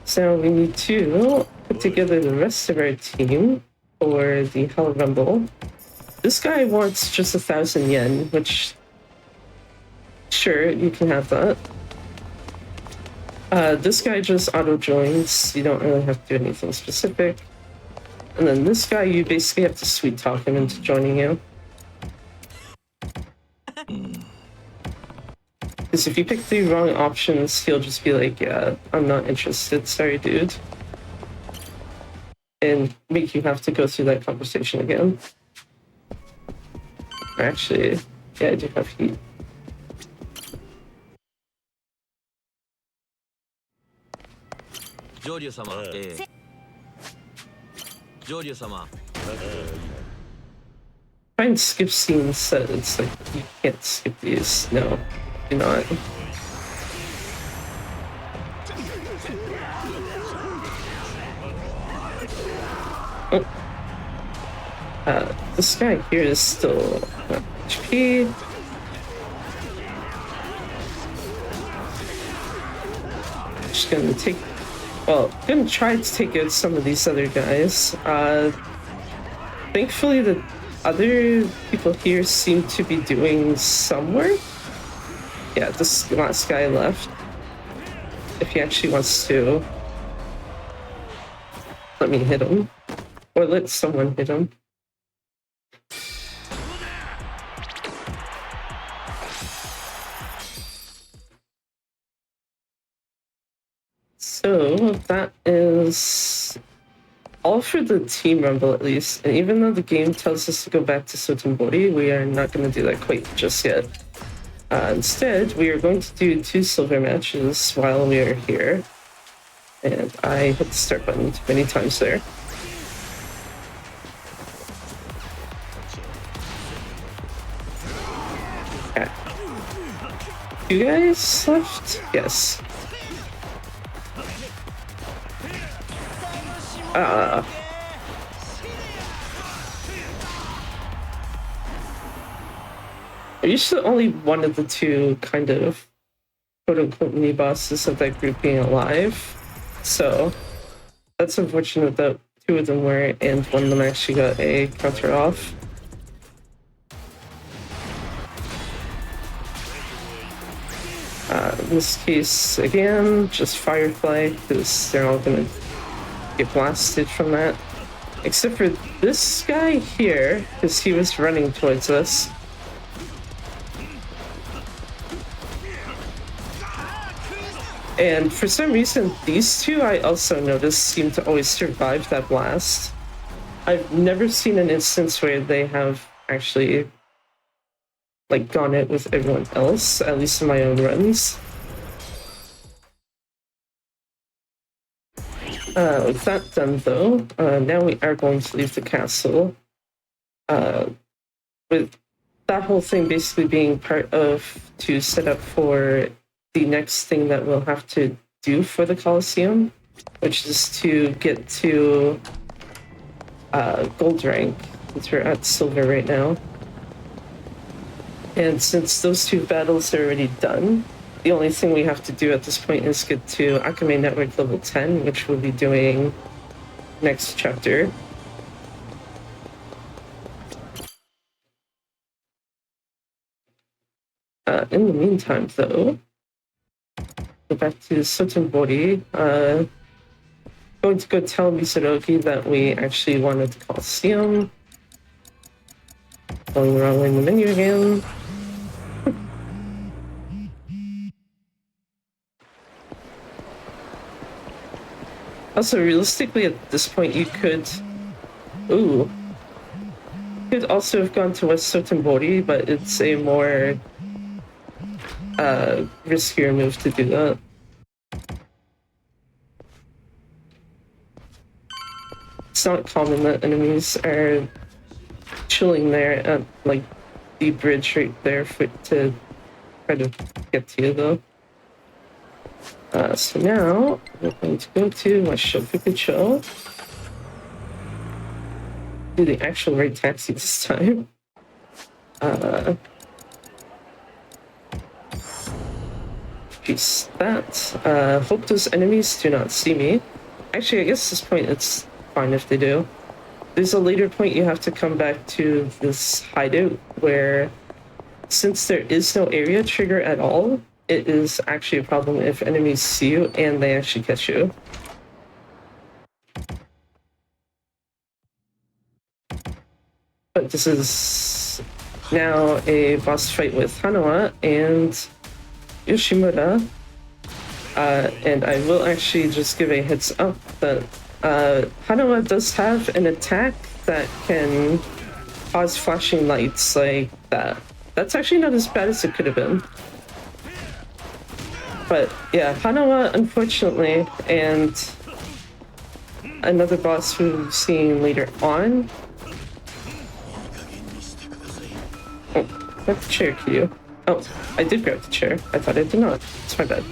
So we need to put together the rest of our team for the Hell Rumble. This guy wants just 1,000 yen, which, sure, you can have that. This guy just auto-joins, you don't really have to do anything specific. And then this guy, you basically have to sweet-talk him into joining you. Because if you pick the wrong options, he'll just be like, yeah, I'm not interested, sorry dude. And make you have to go through that conversation again. Actually, yeah, I do have heat. Find skip scenes set, it's like, you can't skip these. No, do not. Oh. This guy here is still HP. Just gonna take, well, gonna try to take out some of these other guys. Thankfully the other people here seem to be doing some work. Yeah, this last guy left. If he actually wants to let me hit him, or let someone hit him. So that is all for the team rumble, at least. And even though the game tells us to go back to Sotenbori, we are not going to do that quite just yet. Instead, we are going to do 2 silver matches while we are here. And I hit the start button too many times there. Okay. You guys left? Yes. Are you still only one of the 2 kind of quote-unquote mini bosses of that group being alive? So that's unfortunate that 2 of them were, and one of them actually got a counter off. In this case, again, just Firefly, because they're all gonna get blasted from that. Except for this guy here, because he was running towards us. And for some reason, these 2 I also noticed seem to always survive that blast. I've never seen an instance where they have actually like gone out with everyone else, at least in my own runs. With that done, though, now we are going to leave the castle. With that whole thing basically being part of to set up for the next thing that we'll have to do for the Colosseum, which is to get to gold rank, since we're at silver right now. And since those two battles are already done, the only thing we have to do at this point is get to Akame Network level 10, which we'll be doing next chapter. In the meantime, though, go back to Sotenbori. Going to go tell Mizurogi that we actually wanted the Colosseum. Going the wrong way in the menu again. Also, realistically, at this point, you could... Ooh. You could also have gone to West Sotenbori, but it's a more... riskier move to do that. It's not common that enemies are chilling there at, like, the bridge right there to try to get to you, though. So now, we're going to go to my Shofukucho. Do the actual right taxi this time. Peace that. Hope those enemies do not see me. Actually, I guess at this point it's fine if they do. There's a later point you have to come back to this hideout where, since there is no area trigger at all, it is actually a problem if enemies see you and they actually catch you. But this is now a boss fight with Hanawa and Yoshimura. And I will actually just give a heads up that Hanawa does have an attack that can cause flashing lights like that. That's actually not as bad as it could have been. But yeah, Hanawa, unfortunately, and another boss we're seeing later on. Oh, grab the chair, Kiryu. Oh, I did grab the chair. I thought I did not. It's my bad.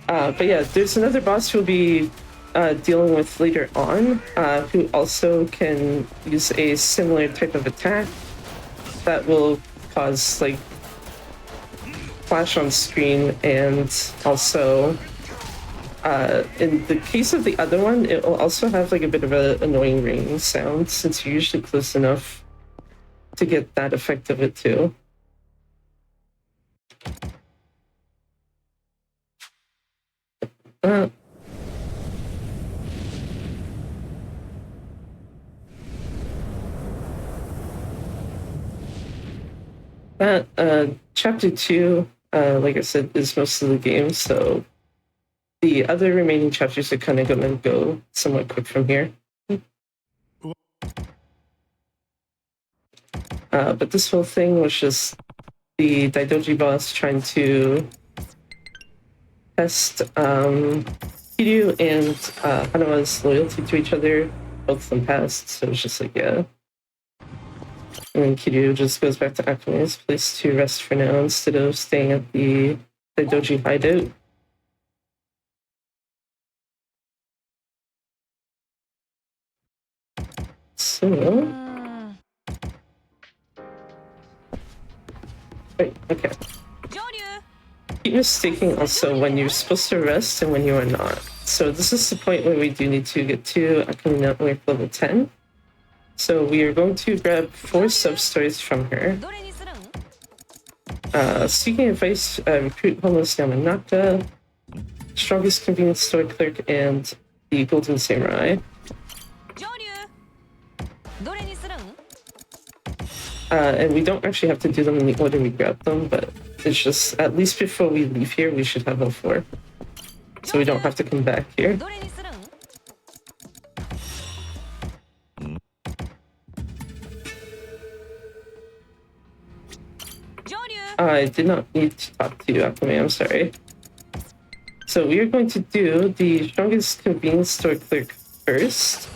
But yeah, there's another boss who'll be dealing with later on, who also can use a similar type of attack that will cause, like, flash on screen, and also in the case of the other one, it will also have like a bit of an annoying ringing sound since you're usually close enough to get that effect of it too. Chapter 2, like I said, is most of the game, so the other remaining chapters are kind of going to go somewhat quick from here. But this whole thing was just the Daidoji boss trying to test Kiryu and Hanawa's loyalty to each other. Both of them passed, so it's just like, yeah. And then Kiryu just goes back to Akame's place to rest for now instead of staying at the Daidoji hideout. So... Wait, okay. Keep mistaking also when you're supposed to rest and when you are not. So this is the point where we do need to get to Akame Network level 10. So we are going to grab 4 sub-stories from her. Seeking advice, recruit homeless Yamanaka, strongest convenience store clerk, and the golden samurai. And we don't actually have to do them in the order we grab them, but it's just, at least before we leave here, we should have all 4. So we don't have to come back here. I did not need to talk to you, Akame, I'm sorry. So we are going to do the strongest convenience store clerk first.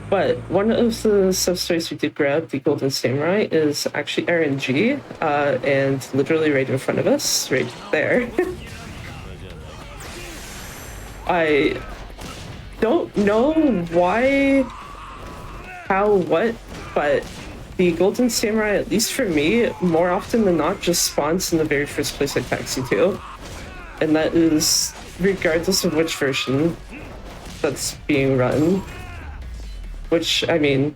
But one of the sub-stories we did grab, the Golden Samurai, is actually RNG, and literally right in front of us, right there. I don't know why, how, what, but the Golden Samurai, at least for me, more often than not, just spawns in the very first place I taxi to. And that is regardless of which version that's being run. Which, I mean,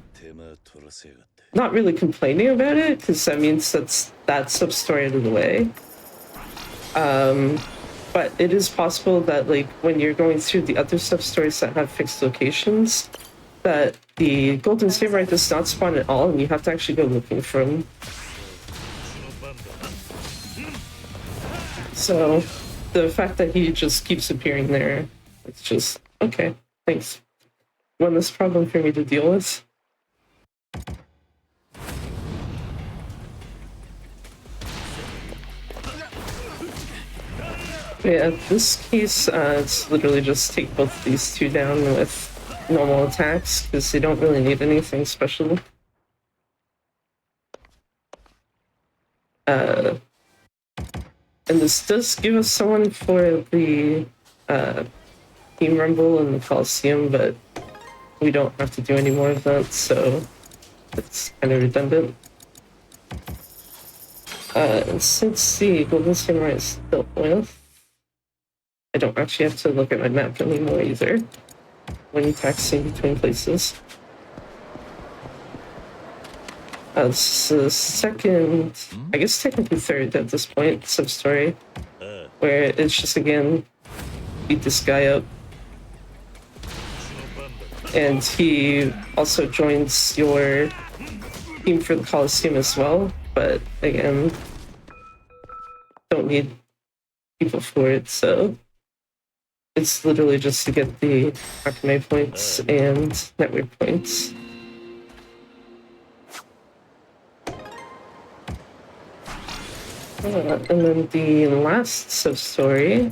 not really complaining about it, because that means that's that sub-story out of the way. But it is possible that, like, when you're going through the other sub-stories that have fixed locations, that the Golden Samurai does not spawn at all, and you have to actually go looking for him. So, the fact that he just keeps appearing there, it's just, okay, thanks. One less problem for me to deal with. Yeah, this case, it's literally just take both of these two down with normal attacks, because they don't really need anything special. And this does give us someone for the Team Rumble in the Coliseum, but we don't have to do any more of that, so it's kind of redundant. Since the Golden Samurai is dealt with, I don't actually have to look at my map anymore either when taxing between places. It's the second, I guess technically third at this point, sub-story, where it's just again, beat this guy up. And he also joins your team for the Coliseum as well, but again, don't need people for it, so it's literally just to get the Akame points and network points. And then the last sub-story,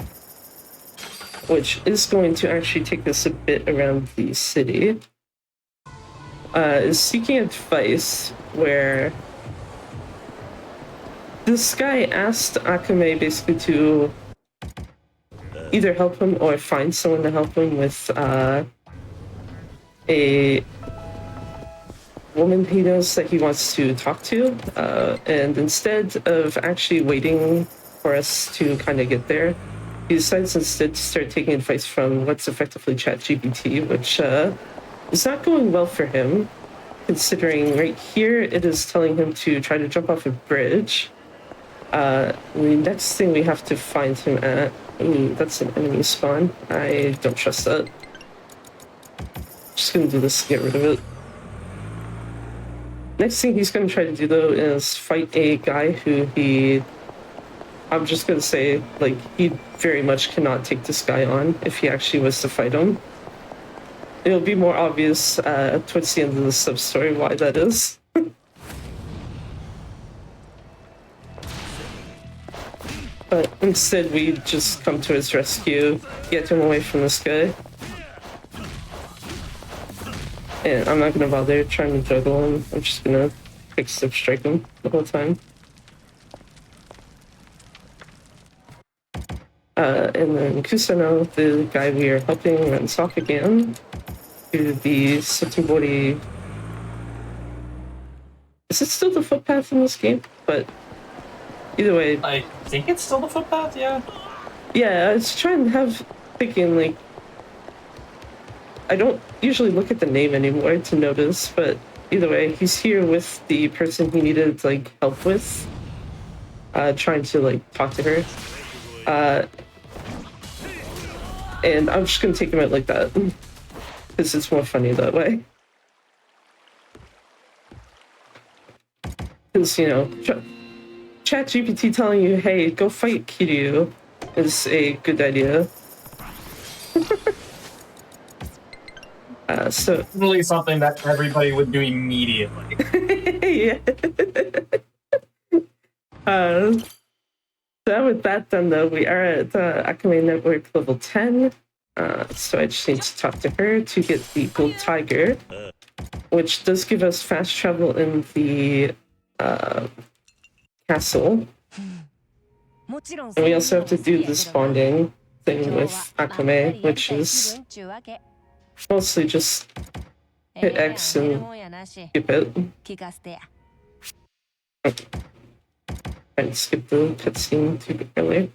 which is going to actually take us a bit around the city, is seeking advice, where this guy asked Akame basically to either help him or find someone to help him with a woman he knows that he wants to talk to, and instead of actually waiting for us to kind of get there, he decides instead to start taking advice from what's effectively ChatGPT, which is not going well for him, considering right here it is telling him to try to jump off a bridge. The next thing we have to find him at, ooh, that's an enemy spawn. I don't trust that. Just gonna do this to get rid of it. Next thing he's gonna try to do though is fight a guy who I'm just gonna say, like, he very much cannot take this guy on if he actually was to fight him. It'll be more obvious towards the end of the sub-story why that is. But instead we just come to his rescue, get him away from this guy. And I'm not gonna bother trying to juggle him, I'm just gonna quick step strike him the whole time. And then Kusano, the guy we are helping, runs off again to the Sotsubori. Is it still the footpath in this game? But either way, I think it's still the footpath, yeah. Yeah, I was trying to have thinking, like, I don't usually look at the name anymore to notice, but either way, he's here with the person he needed, like, help with, trying to, like, talk to her. And I'm just gonna take him out like that, because it's more funny that way. Because, you know, ChatGPT telling you, hey, go fight Kiryu is a good idea. So Really something that everybody would do immediately. yeah. So with that done, though, we are at Akame Network level 10. So I just need to talk to her to get the Gold Tiger, which does give us fast travel in the castle. And we also have to do this bonding thing with Akame, which is mostly just hit X and skip it. And skip the cutscene too early.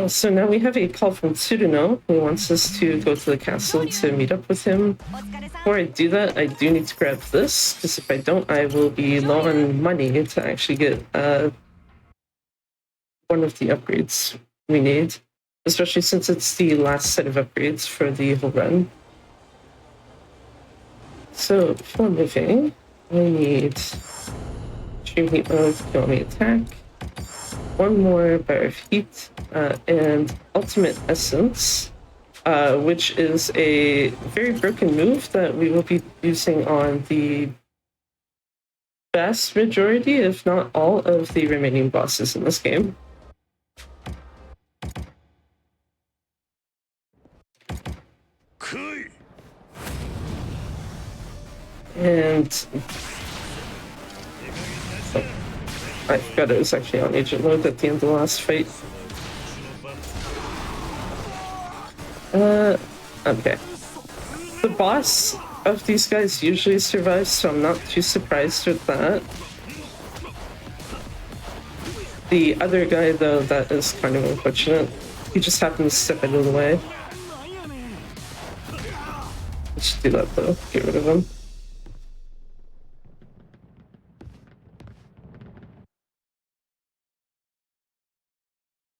So now we have a call from Tsuruno, who wants us to go to the castle to meet up with him. Before I do that, I do need to grab this, because if I don't, I will be low on money to actually get one of the upgrades we need, especially since it's the last set of upgrades for the whole run. So, before moving, I need Extreme Heat Mode, Kill-Me Attack, one more Bar of Heat, and Ultimate Essence, which is a very broken move that we will be using on the vast majority, if not all, of the remaining bosses in this game. And I forgot it was actually on agent mode at the end of the last fight. Okay. The boss of these guys usually survives, so I'm not too surprised with that. The other guy, though, that is kind of unfortunate. He just happened to step out of the way. Let's do that, though. Get rid of him.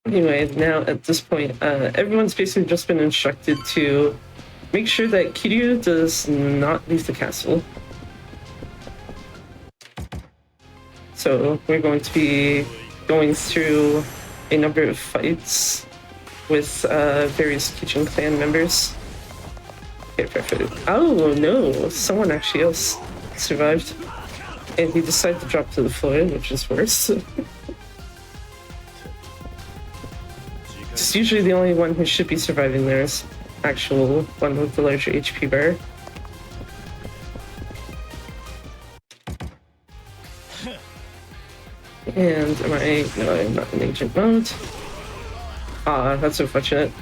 Anyway, now at this point, everyone's basically just been instructed to make sure that Kiryu does not leave the castle. So we're going to be going through a number of fights with various Kitchen Clan members. Okay, perfect. Oh no, someone actually else survived. And he decided to drop to the floor, which is worse. It's usually the only one who should be surviving there is actual one with the larger HP bar. And am I? No, I'm not in agent mode. Ah, that's unfortunate.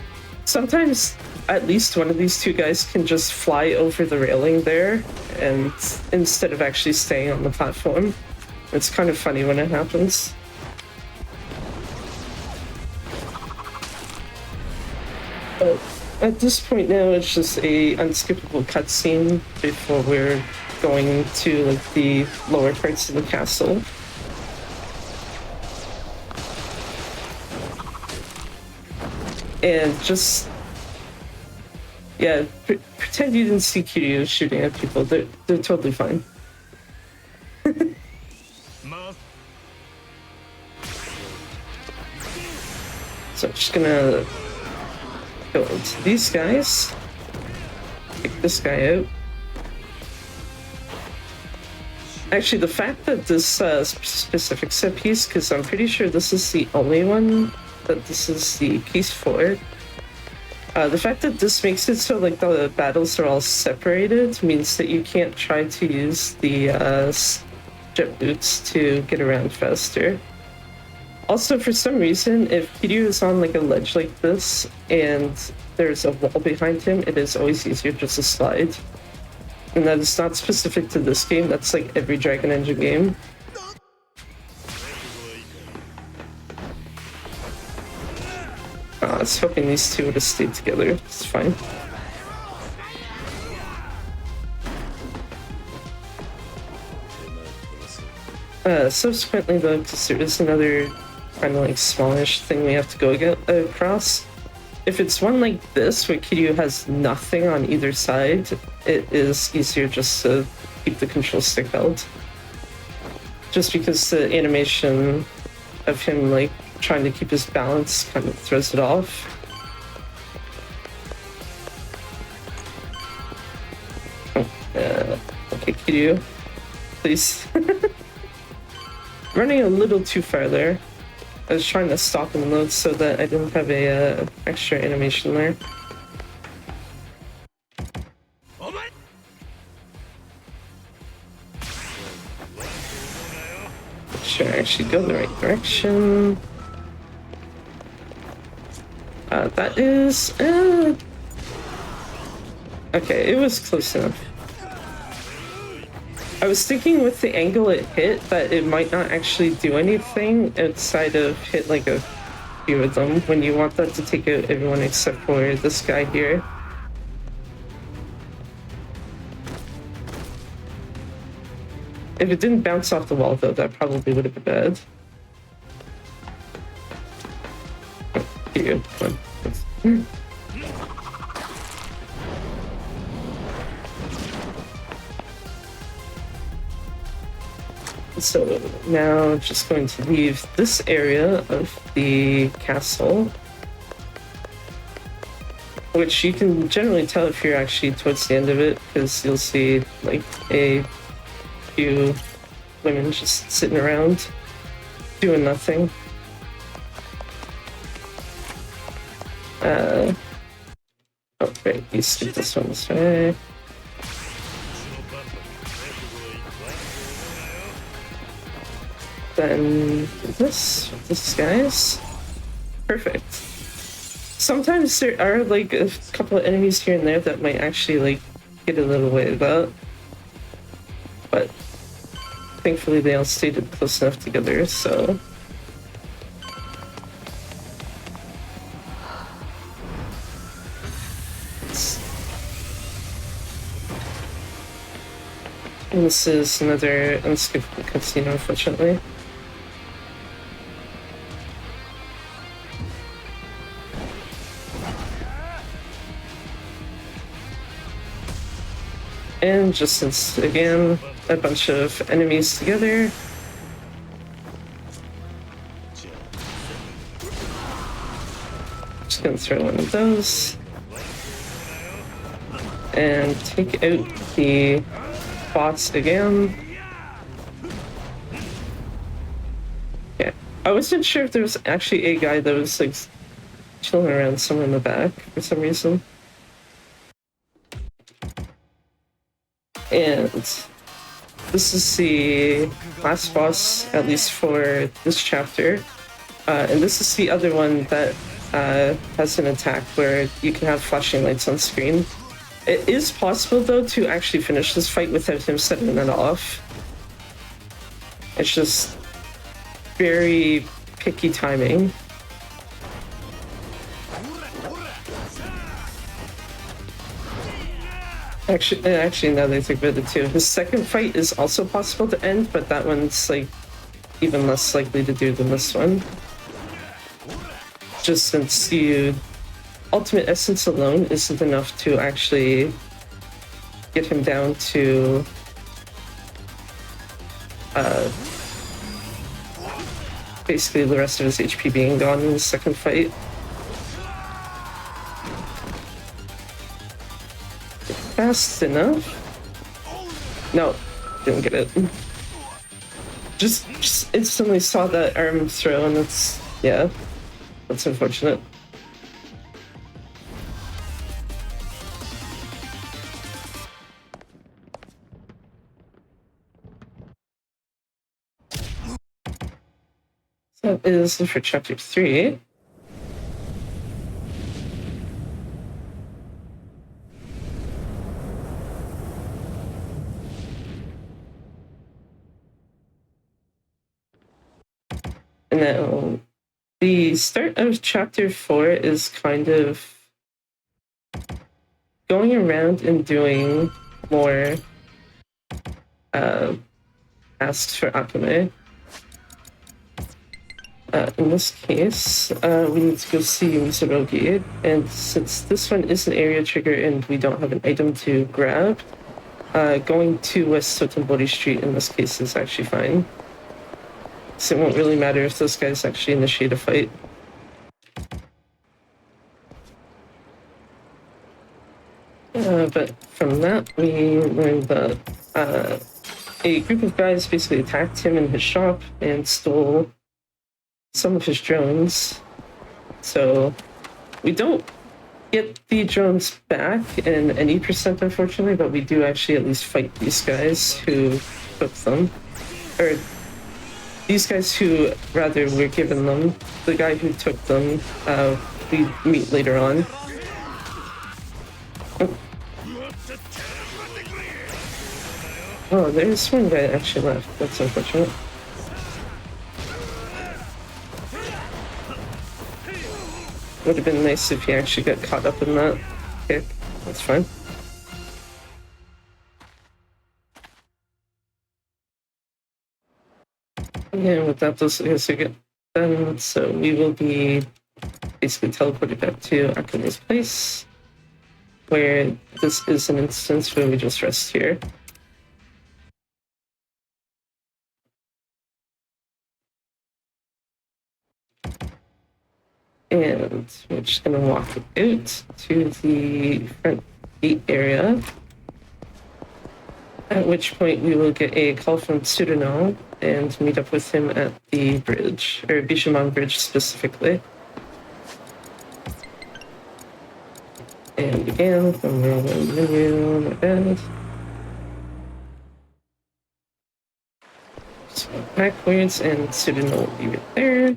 Sometimes at least one of these two guys can just fly over the railing there, and instead of actually staying on the platform. It's kind of funny when it happens. But at this point now, it's just a unskippable cutscene before we're going to like the lower parts of the castle. And just, yeah, pretend you didn't see Kiryu shooting at people. They're totally fine. So I'm just gonna go into these guys, take this guy out. Actually, the fact that this specific set piece, because I'm pretty sure this is the only one that this is the piece for. The fact that this makes it so like the battles are all separated means that you can't try to use the jet boots to get around faster. Also, for some reason, if Kiryu is on like a ledge like this and there's a wall behind him, it is always easier just to slide. And that is not specific to this game, that's like every Dragon Engine game. I was hoping these two would have stayed together. It's fine. Subsequently, though, because there is another kind of like smallish thing we have to go across. If it's one like this, where Kiryu has nothing on either side, it is easier just to keep the control stick held. Just because the animation of him like trying to keep his balance kind of throws it off. Okay, Kiryu, please. running a little too far there. I was trying to stop and load so that I didn't have a extra animation there. Make sure I actually go the right direction. That is... okay, it was close enough. I was thinking with the angle it hit that it might not actually do anything outside of hit like a few of them when you want that to take out everyone except for this guy here. If it didn't bounce off the wall though, that probably would have been bad. Here you go. Come on. So now just going to leave this area of the castle, which you can generally tell if you're actually towards the end of it, because you'll see like a few women just sitting around doing nothing. Oh, right, you skip this one this way. Then this guys. Perfect. Sometimes there are like a couple of enemies here and there that might actually like get a little way of that. But thankfully they all stayed close enough together, so. And this is another unskippable cutscene, unfortunately. And just since, again, a bunch of enemies together. Just gonna throw one of those. And take out the bots again. Yeah, I wasn't sure if there was actually a guy that was like chilling around somewhere in the back for some reason. And this is the last boss, at least for this chapter. And this is the other one that has an attack where you can have flashing lights on screen. It is possible, though, to actually finish this fight without him setting it off. It's just very picky timing. Actually, now that I think about it too, his second fight is also possible to end, but that one's like even less likely to do than this one. Just since you ultimate essence alone isn't enough to actually get him down to basically the rest of his HP being gone in the second fight. Fast enough? No, didn't get it. Just instantly saw that arm throw, and that's, yeah, that's unfortunate. So that is for chapter 3. And now, the start of chapter 4 is kind of going around and doing more asks for Akame. In this case, we need to go see Mizurogi, and since this one is an area trigger and we don't have an item to grab, going to West Sotenbori Street in this case is actually fine. So it won't really matter if those guys actually initiate a fight. But from that, we learned that a group of guys basically attacked him in his shop and stole some of his drones. So we don't get the drones back in any percent, unfortunately, but we do actually at least fight these guys who took them. Or these guys who, rather, were given them. The guy who took them, we meet later on. Oh, there's one guy that actually left. That's unfortunate. Would have been nice if he actually got caught up in that kick. That's fine. And with that, those guys get done. So we will be basically teleported back to Akane's place, where this is an instance where we just rest here. And we're just gonna walk out to the front gate area, at which point we will get a call from Tsuruno and meet up with him at the bridge, or Bishamon Bridge specifically. And again, from the menu, my bad. Just go backwards and Tsuruno will be right there.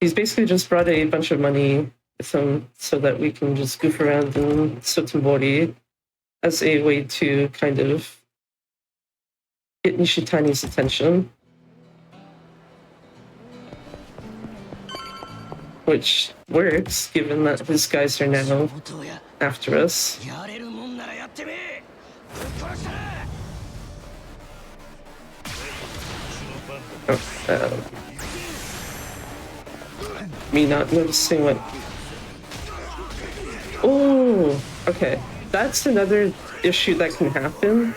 He's basically just brought a bunch of money with him so that we can just goof around in Sotenbori as a way to kind of get Nishitani's attention. Which works, given that his guys are now after us. Oh, me not noticing what... Oh, okay. That's another issue that can happen.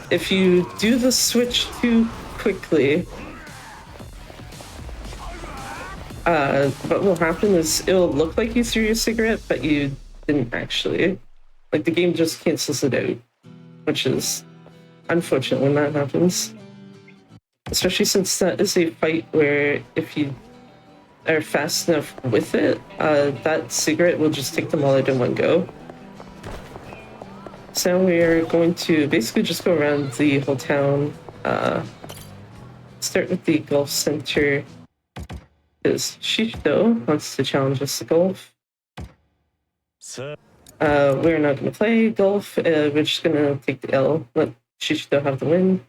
If you do the switch too quickly, what will happen is it'll look like you threw your cigarette, but you didn't actually. Like, the game just cancels it out, which is unfortunate when that happens. Especially since that is a fight where if you are fast enough with it, that cigarette will just take them all out in one go. So now we are going to basically just go around the whole town. Start with the golf center. Because Shishito wants to challenge us to golf. We're not going to play golf. We're just going to take the L. Let Shishito have the win.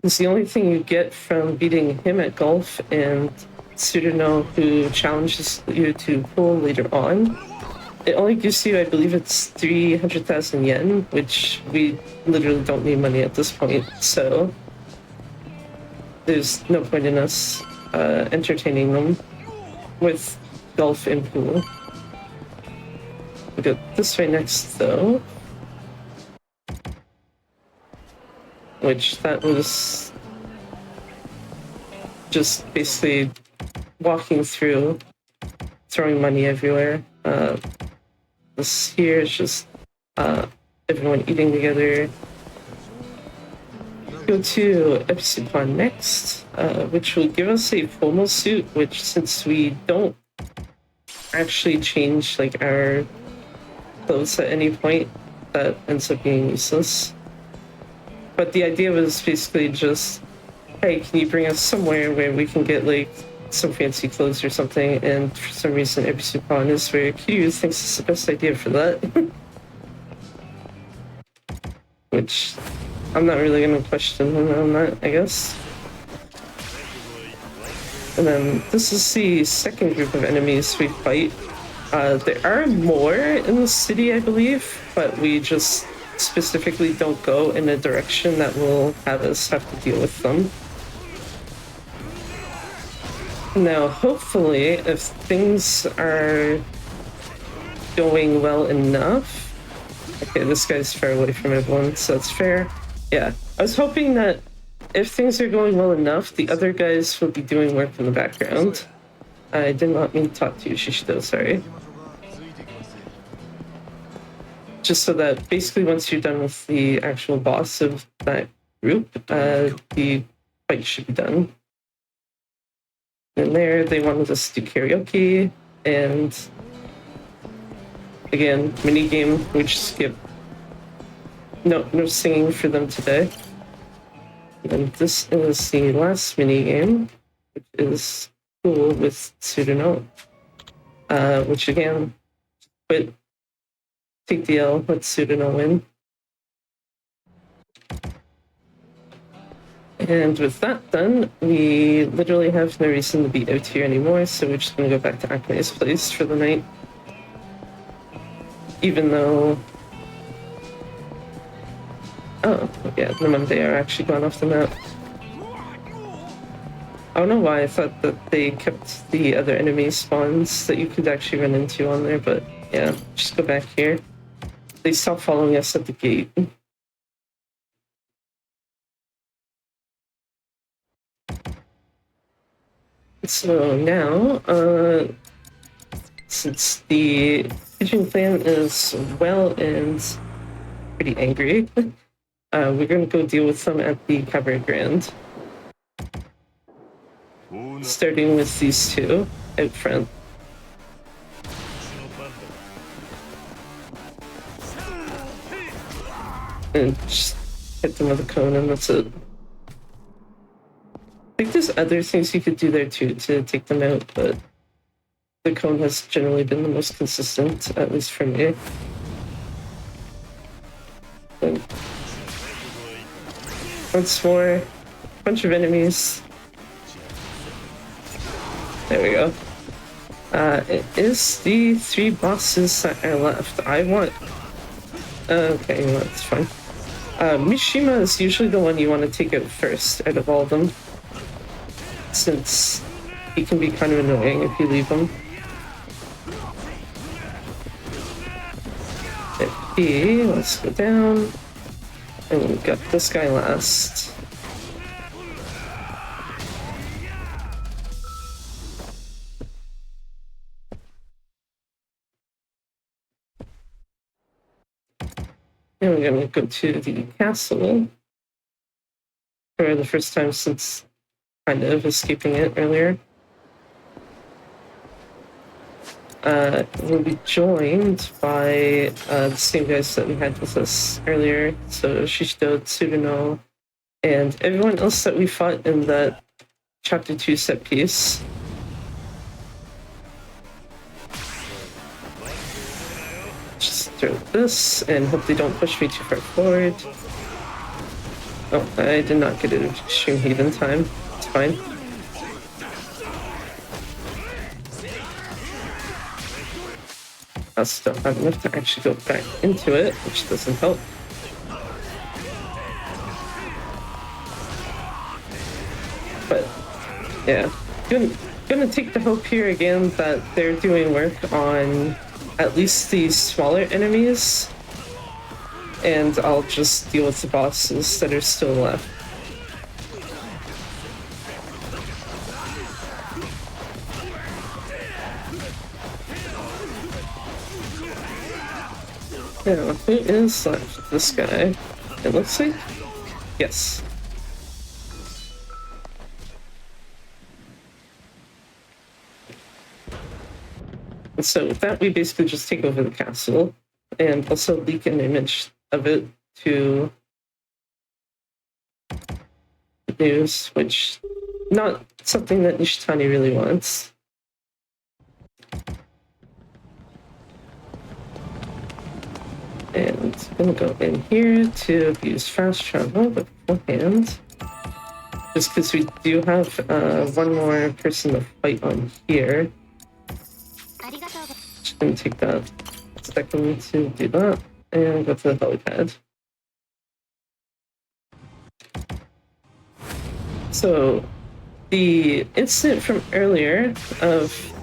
It's the only thing you get from beating him at golf and Tsuruno, who challenges you to pool later on. It only gives you, I believe it's 300,000 yen, which we literally don't need money at this point, so there's no point in us entertaining them with golf and pool. We go this way next, though. Which that was just basically walking through, throwing money everywhere. This here is just everyone eating together. Go to Epsipan next, which will give us a formal suit, which since we don't actually change like our clothes at any point, that ends up being useless. But the idea was basically just, hey, can you bring us somewhere where we can get like some fancy clothes or something? And for some reason, Epsipan is where Kiryu thinks it's the best idea for that. Which I'm not really going to question him on that, I guess. And then this is the second group of enemies we fight. There are more in the city, I believe, but we just specifically don't go in a direction that will have us have to deal with them. Now, hopefully, if things are going well enough... Okay, this guy's far away from everyone, so that's fair. Yeah, I was hoping that if things are going well enough, the other guys will be doing work in the background. I did not mean to talk to you, Shishito, sorry. just so that basically once you're done with the actual boss of that group, the fight should be done. And there, they wanted us to do karaoke, and again, mini game, which skip. No singing for them today. And this is the last mini game, which is cool with Pseudonote. Which again, quit, take the L, let Pseudonote win. And with that done, we literally have no reason to be out here anymore, so we're just gonna go back to Acme's place for the night. Even though... Oh, yeah, the Monday are actually gone off the map. I don't know why I thought that they kept the other enemy spawns that you could actually run into on there, but yeah, just go back here. They stopped following us at the gate. So now, since the Pigeon clan is well and pretty angry, we're gonna go deal with them at the Cabaret Grand. Starting with these two out front. And just hit them with a cone and that's it. I think there's other things you could do there too to take them out, but the cone has generally been the most consistent, at least for me. And once more, a bunch of enemies. There we go. It is the 3 bosses that are left. I want... Okay, well, that's fine. Mishima is usually the one you want to take out first out of all of them, since he can be kind of annoying if you leave him. Okay, let's go down. And we've got this guy last. And we're gonna go to the castle for the first time since kind of escaping it earlier. We'll be joined by the same guys that we had with us earlier. So Shishido, Tsuruno, and everyone else that we fought in that Chapter 2 set piece. Just throw this and hope they don't push me too far forward. Oh, I did not get an extreme heat in time. It's fine. I still have enough to actually go back into it, which doesn't help. But yeah, gonna take the hope here again that they're doing work on at least these smaller enemies, and I'll just deal with the bosses that are still left. Now, who is left? This guy. It looks like? Yes. And so with that, we basically just take over the castle and also leak an image of it to the news, which not something that Nishitani really wants. And I'm gonna go in here to use fast travel beforehand. Just because we do have one more person to fight on here. Just gonna take that second to do that and go to the helipad. So the incident from earlier of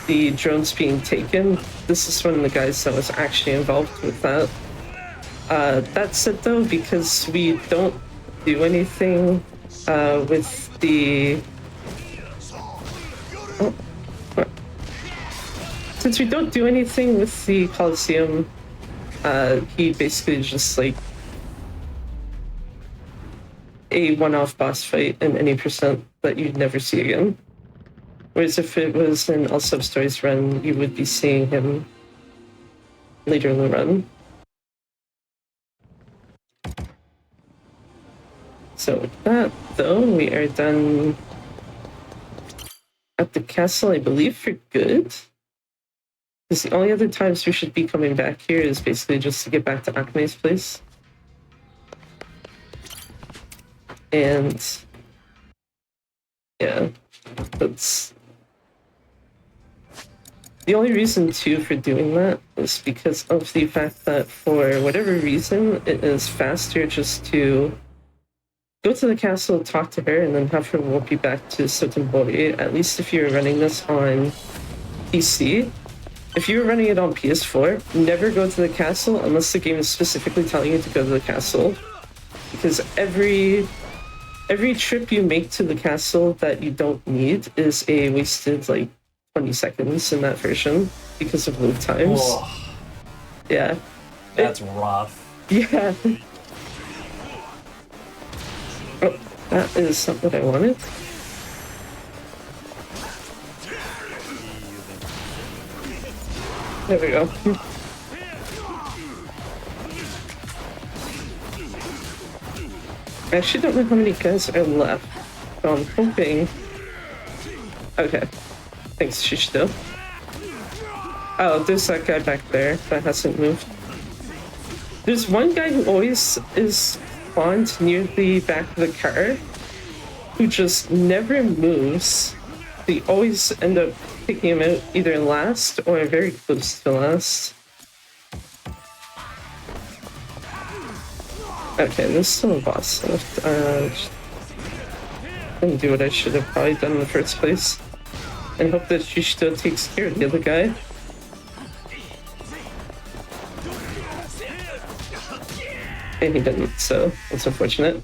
the drones being taken, this is one of the guys that was actually involved with that. That's it though, because we don't do anything with the... Oh, what? Since we don't do anything with the Coliseum he basically just like a one-off boss fight in any percent that you'd never see again. Whereas if it was an All Sub-Stories run, you would be seeing him later in the run. So with that, though, we are done at the castle, I believe, for good. Because the only other times we should be coming back here is basically just to get back to Akame's place. And yeah, that's the only reason too for doing that is because of the fact that for whatever reason it is faster just to go to the castle, talk to her, and then have her walk you back to Sotenbori. At least if you're running this on PC. If you're running it on PS4, never go to the castle unless the game is specifically telling you to go to the castle, because every trip you make to the castle that you don't need is a wasted, like, 20 seconds in that version because of load times. Whoa. Yeah. That's rough. Yeah. Oh, that is not what I wanted. There we go. I actually don't know how many guys are left, so I'm hoping... Okay. Thanks, Shishito. Oh, there's that guy back there that hasn't moved. There's one guy who always is spawned near the back of the car, who just never moves. They always end up taking him out either last or very close to last. Okay, there's still a boss left. Didn't do what I should have probably done in the first place. And hope that Shishito takes care of the other guy. And he didn't, so that's unfortunate.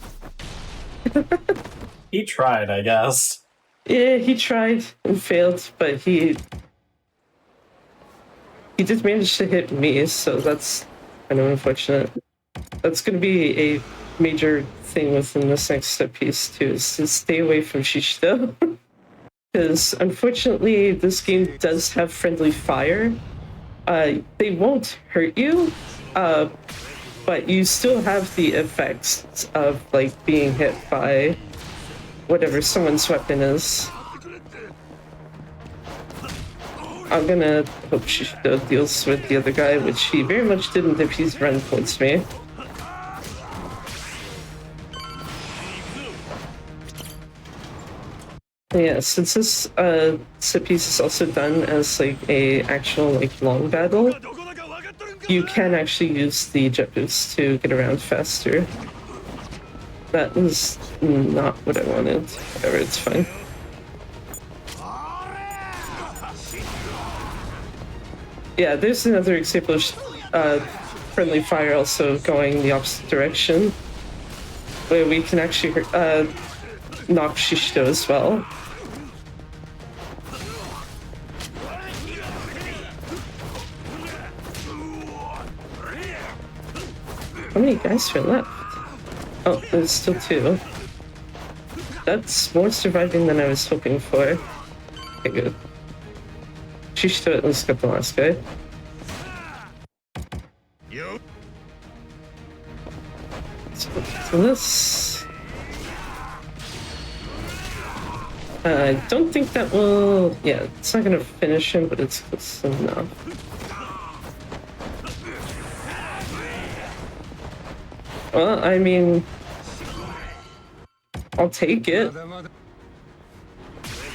He tried, I guess. Yeah, he tried and failed, but he did manage to hit me, so that's kind of unfortunate. That's going to be a major thing within this next step piece too, is to stay away from Shishito. Because unfortunately, this game does have friendly fire. They won't hurt you, but you still have the effects of like being hit by whatever someone's weapon is. I'm gonna hope Shishito deals with the other guy, which he very much didn't if he's run towards me. Yeah, since this set piece is also done as like a actual like long battle, you can actually use the jet boost to get around faster. That is not what I wanted. Whatever, it's fine. Yeah, there's another example of friendly fire also going the opposite direction, where we can actually knock Shishito as well. How many guys are left? Oh, there's still 2. That's more surviving than I was hoping for. Okay, good. Shishito at least got the last guy. So this... I don't think that will... Yeah, it's not gonna finish him, but it's close enough. Well, I mean... I'll take it.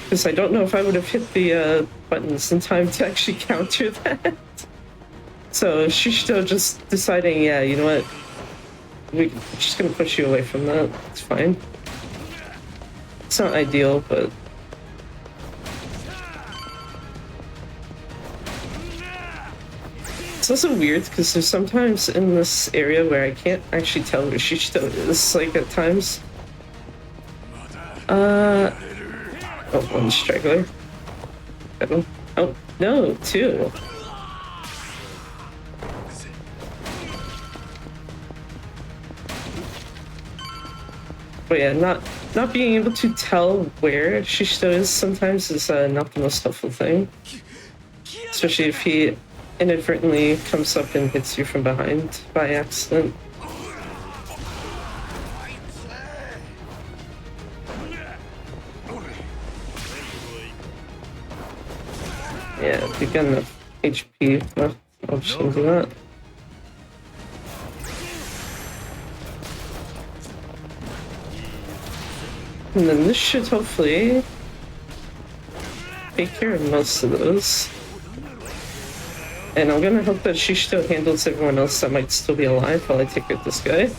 Because I don't know if I would have hit the buttons in time to actually counter that. So Shishito just deciding, yeah, you know what? We're just gonna push you away from that. It's fine. It's not ideal, but... It's also weird because there's sometimes in this area where I can't actually tell where Shishito is, like at times. Oh, one straggler. Oh, no, 2. But yeah, not being able to tell where Shishito is sometimes is not the most helpful thing. Especially if he inadvertently comes up and hits you from behind by accident. Yeah, if you get enough HP left, I'll just do that. And then this should hopefully take care of most of those. And I'm gonna hope that Shishito handles everyone else that might still be alive while I take out this guy.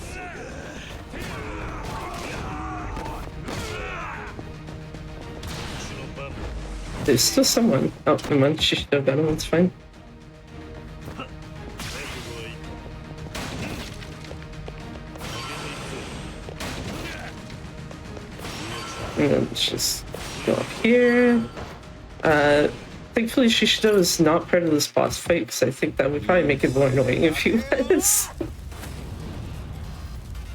There's still someone. Oh, never mind. Shishito got him. It's fine. And then let's just go up here. Thankfully, Shishito is not part of this boss fight, because I think that would probably make it more annoying if he was.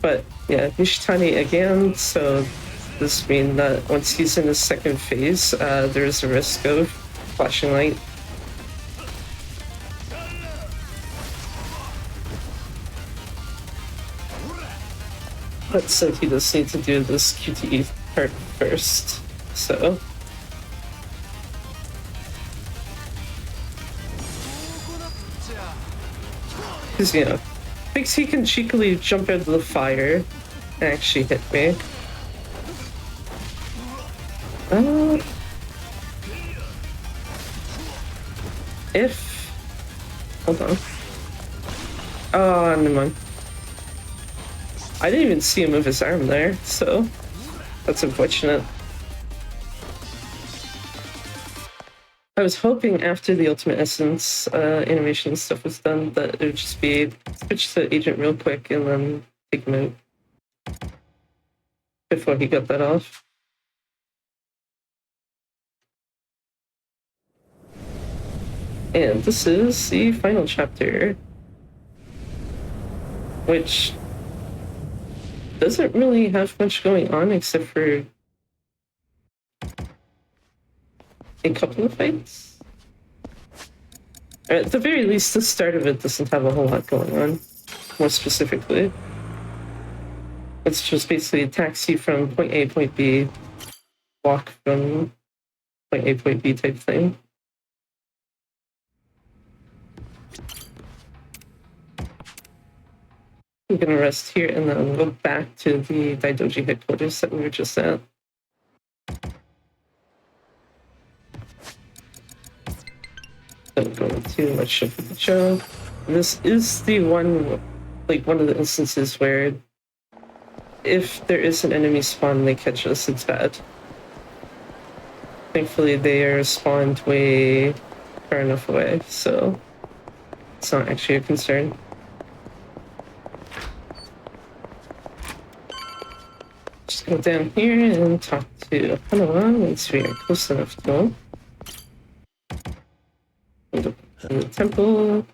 But yeah, Nishitani again, so this means that once he's in his second phase, there is a risk of flashing light. But so he does need to do this QTE part first, so. Because, you know, thinks he can cheekily jump out of the fire and actually hit me. If... Hold on. Oh, never mind. I didn't even see him move his arm there, so that's unfortunate. I was hoping after the Ultimate Essence animation stuff was done that it would just be switch to Agent real quick and then take him out before he got that off. And this is the final chapter, which doesn't really have much going on except for a couple of fights. Or at the very least, the start of it doesn't have a whole lot going on, more specifically. It's just basically a taxi from point A, point B, walk from point A, point B type thing. I'm gonna rest here and then go back to the Daidoji headquarters that we were just at. Don't go too much of the show. This is the one, like one of the instances where if there is an enemy spawn and they catch us, it's bad. Thankfully they are spawned way far enough away, so it's not actually a concern. Just go down here and talk to Hanawa once we are close enough to him. Go to the temple,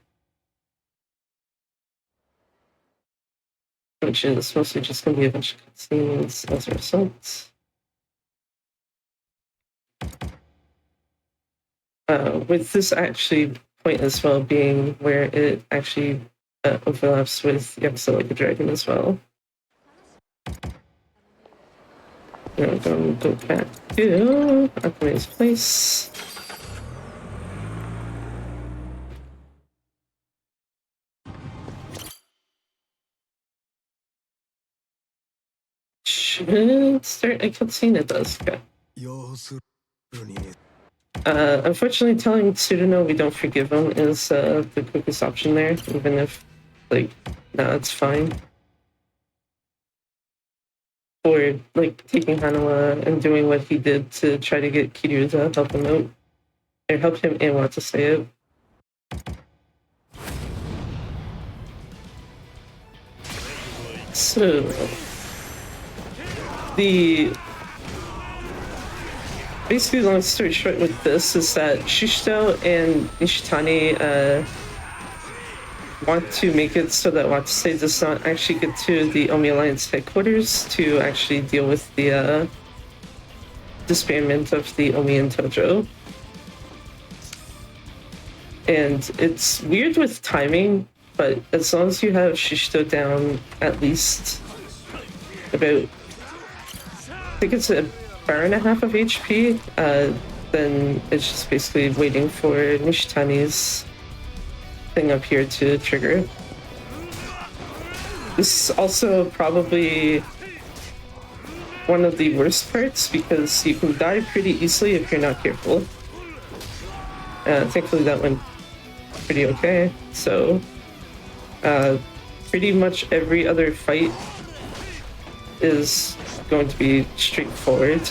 which is mostly just going to be a bunch of cutscenes as a result. With this actually point as well being where it actually overlaps with Yakuza Like a Dragon as well. Now we're going to go back to Akume's place. Should start a cutscene, it does. Okay. Unfortunately, telling Tsuruno we don't forgive him is the quickest option there, even if, like, no, it's fine. Or, like, taking Hanawa and doing what he did to try to get Kiryu to help him out. Or help him and want to say it. So... basically, long story short with this is that Shishito and Nishitani want to make it so that Watase does not actually get to the Omi Alliance headquarters to actually deal with the disbandment of the Omi and Tojo. And it's weird with timing, but as long as you have Shishito down at least about, I think it's a bar and a half of HP, then it's just basically waiting for Nishitani's thing up here to trigger. This is also probably one of the worst parts because you can die pretty easily if you're not careful. Thankfully that went pretty okay. So pretty much every other fight is going to be straightforward.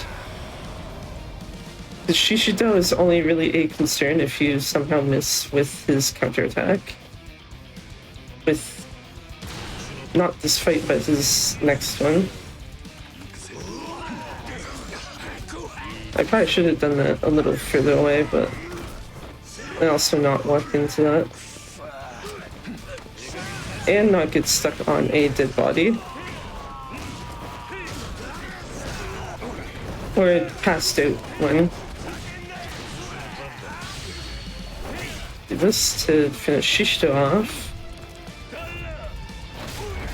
The Shishito is only really a concern if you somehow miss with his counterattack. With not this fight, but his next one. I probably should have done that a little further away, but I also not walk into that. And not get stuck on a dead body. Or passed out one. Do this to finish Shishito off.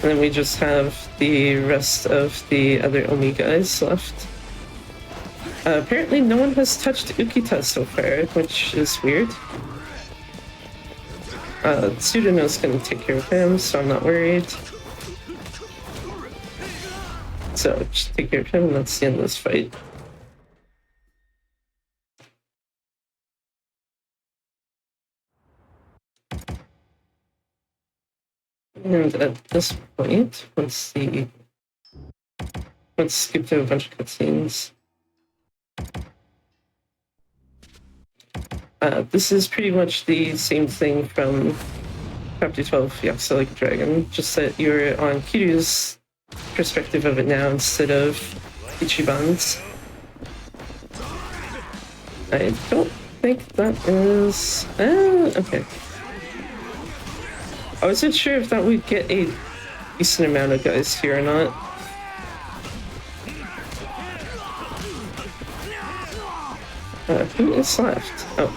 And then we just have the rest of the other Omi guys left. Apparently no one has touched Ukita so far, which is weird. Tsuruno's gonna take care of him, so I'm not worried. So just take care of him and that's the end of this fight. And at this point, let's skip to a bunch of cutscenes. This is pretty much the same thing from Chapter 12, Yakuza Like a Dragon, just that you're on Kiryu's perspective of it now instead of Ichiban's. I don't think that is... okay. I wasn't sure if that would get a decent amount of guys here or not. Who is left? Oh,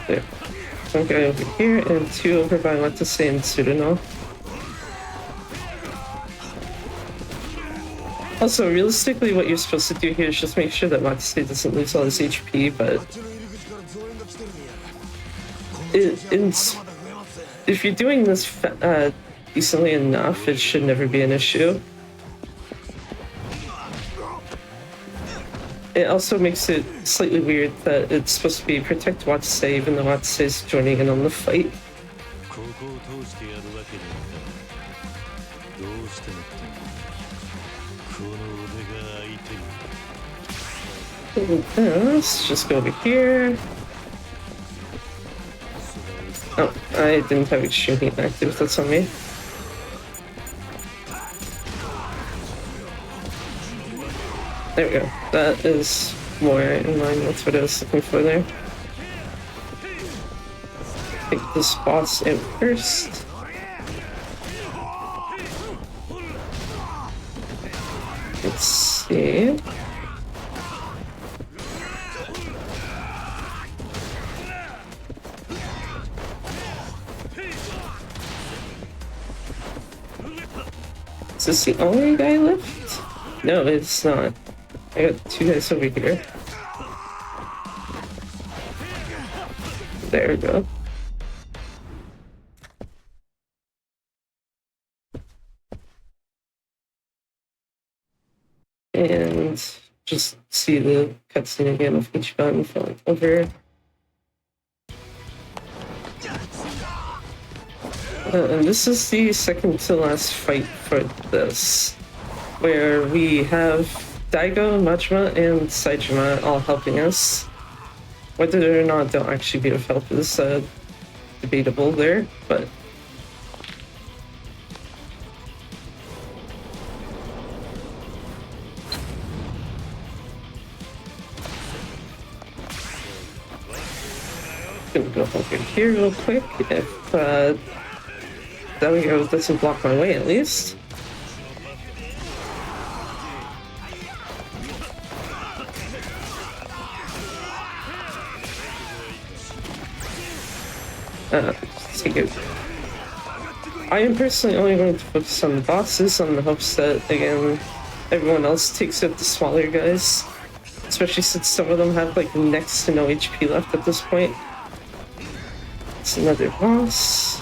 there. One guy over here and two over by Watase and Tsuruno. Also, realistically, what you're supposed to do here is just make sure that Watase doesn't lose all his HP, but if you're doing this decently enough, it should never be an issue. It also makes it slightly weird that it's supposed to be protect Watase even though Watase is joining in on the fight. Let's just go over here. Oh, I didn't have extreme heat active, that's on me. There we go. That is more in line with what I was looking for there. Take this boss out first. Let's see. Is this the only guy left? No, it's not. I got two guys over here. There we go. And just see the cutscene again of Ichiban falling over. And this is the second to last fight for this, where we have Daigo, Majima, and Saejima all helping us. Whether or not they'll actually be of help is debatable there, but gonna go over here real quick. If There we go, doesn't block my way at least. Take it. I am personally only going to focus on the bosses on the hopes that, again, everyone else takes out the smaller guys. Especially since some of them have like next to no HP left at this point. It's another boss.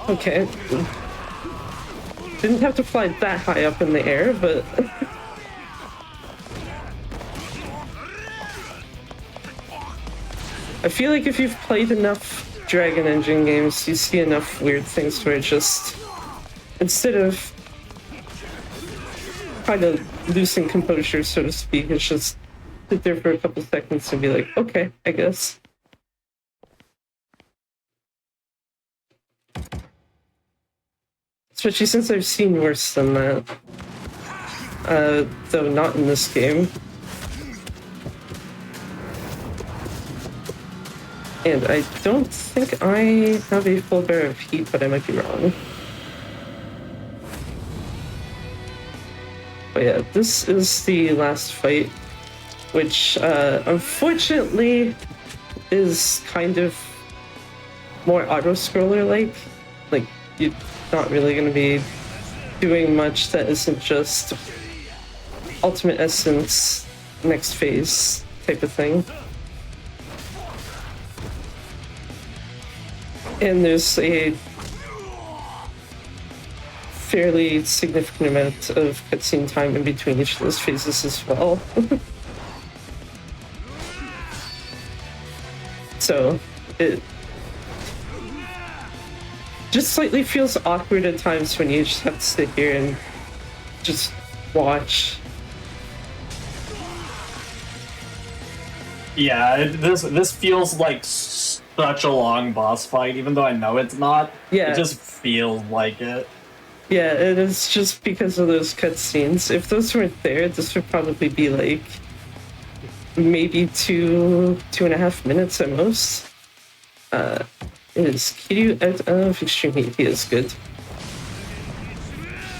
Okay. Didn't have to fly that high up in the air, but... I feel like if you've played enough Dragon Engine games, you see enough weird things where it just... Instead of kind of losing composure, so to speak, it's just sit there for a couple seconds and be like, okay, I guess. Especially since I've seen worse than that. Though not in this game. And I don't think I have a full bar of heat, but I might be wrong. But yeah, this is the last fight, which unfortunately is kind of more auto-scroller-like. Like, you're not really going to be doing much that isn't just Ultimate Essence, next phase type of thing. And there's a fairly significant amount of cutscene time in between each of those phases as well. So, it just slightly feels awkward at times when you just have to sit here and just watch. Yeah, this feels like such a long boss fight, even though I know it's not. Yeah. It just feels like it. Yeah, it is just because of those cutscenes. If those weren't there, this would probably be like maybe 2.5 minutes at most. Is Kiryu out of extreme heat? He is good.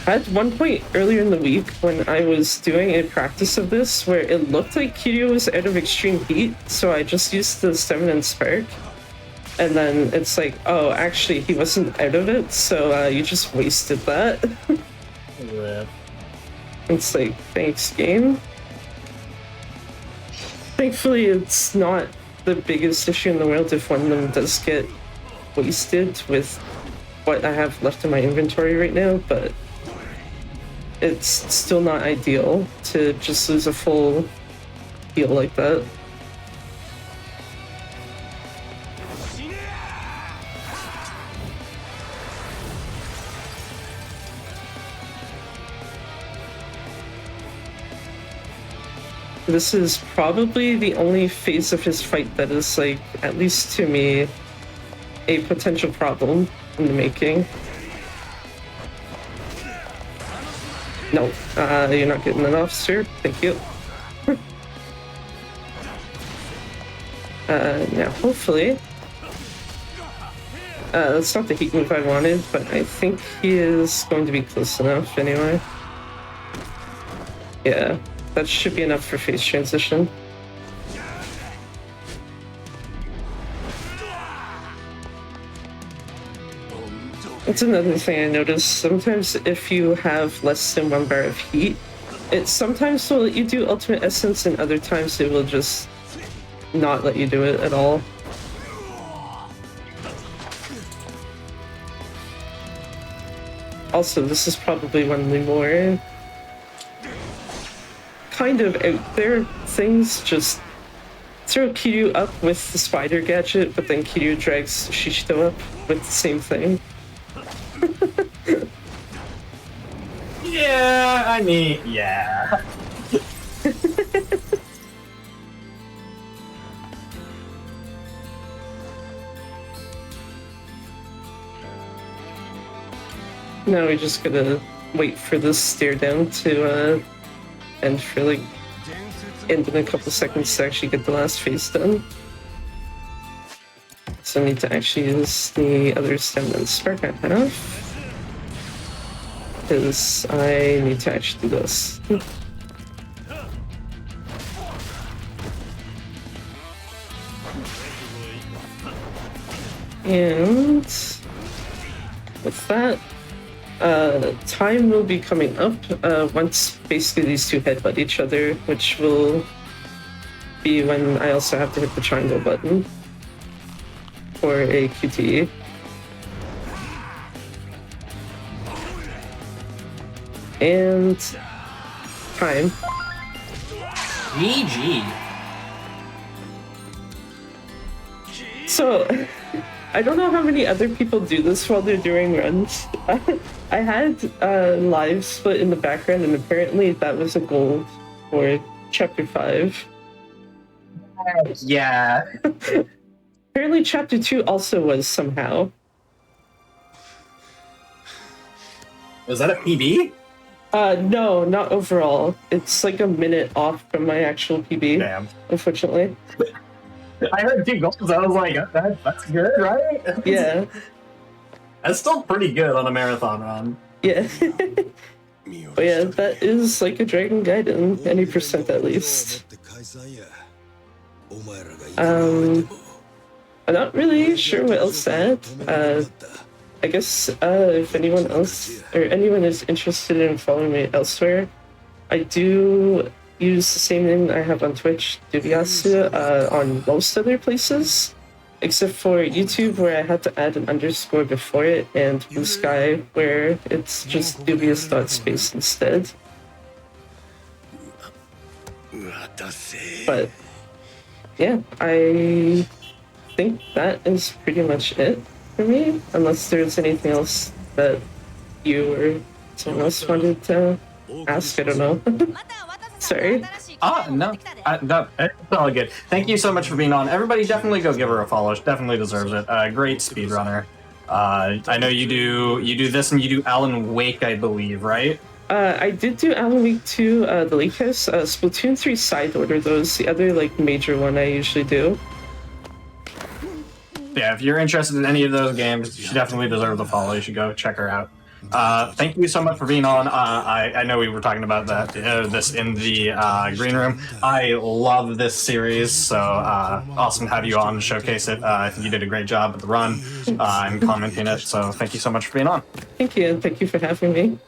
At one point earlier in the week, when I was doing a practice of this, where it looked like Kiryu was out of extreme heat, so I just used the Stem and Spark. And then it's like, oh, actually, he wasn't out of it, so you just wasted that. Yeah. It's like, thanks, game. Thankfully, it's not the biggest issue in the world if one of them does get wasted with what I have left in my inventory right now, but it's still not ideal to just lose a full heal like that. This is probably the only phase of his fight that is, like, at least to me, a potential problem in the making. No, you're not getting an officer. Thank you. Now, hopefully... that's not the heat move I wanted, but I think he is going to be close enough anyway. Yeah. That should be enough for phase transition. That's another thing I noticed. Sometimes if you have less than 1 bar of heat, it sometimes will let you do Ultimate Essence, and other times it will just not let you do it at all. Also, this is probably one of the more kind of out there things. Just throw Kiryu up with the spider gadget, but then Kiryu drags Shishito up with the same thing. Yeah, I mean, yeah. Now we just gotta wait for this stare down to end for like end in a couple seconds to actually get the last phase done. So I need to actually use the other stem and spark I have. Because I need to actually do this. And with that, time will be coming up once basically these two headbutt each other, which will be when I also have to hit the triangle button for a QTE. And time. GG. So, I don't know how many other people do this while they're doing runs. I had live split in the background, and apparently that was a goal for Chapter 5. Yeah. Apparently Chapter 2 also was somehow. Was that a PB? No, not overall. It's like a minute off from my actual PB. Damn. Unfortunately. I heard 2 goals. I was like, that's good, right? Yeah. That's still pretty good on a marathon run. Yeah. But yeah, that is like a Dragon Gaiden, any percent at least. I'm not really sure what else to add. I guess if anyone else or anyone is interested in following me elsewhere, I do use the same name I have on Twitch, Dubiasu, on most other places, except for YouTube where I had to add an underscore before it, and Blue Sky where it's just dubious.space instead. But yeah, I think that is pretty much it for me, unless there's anything else that you or someone else wanted to ask. I don't know. Sorry. No, no, it's all good. Thank you so much for being on. Everybody, definitely go give her a follow. She definitely deserves it. Great speedrunner. I know you do this and you do Alan Wake, I believe, right? I did do Alan Wake 2, the Lake House. Splatoon 3 side order, those the other like major one I usually do. Yeah, if you're interested in any of those games, she definitely deserves a follow. You should go check her out. Thank you so much for being on. I know we were talking about that this in the green room. I love this series, so awesome to have you on and showcase it. I think you did a great job at the run and commenting it, so thank you so much for being on. Thank you, and thank you for having me.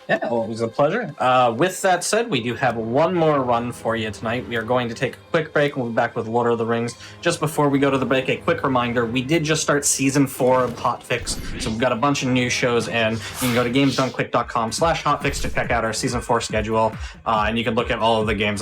Yeah, well, it was a pleasure. With that said, we do have one more run for you tonight. We are going to take a quick break, and we'll be back with Lord of the Rings. Just before we go to the break, a quick reminder, we did just start Season 4 of Hotfix, so we've got a bunch of new shows, and you can go to gamesdonequick.com/hotfix to check out our Season 4 schedule, and you can look at all of the games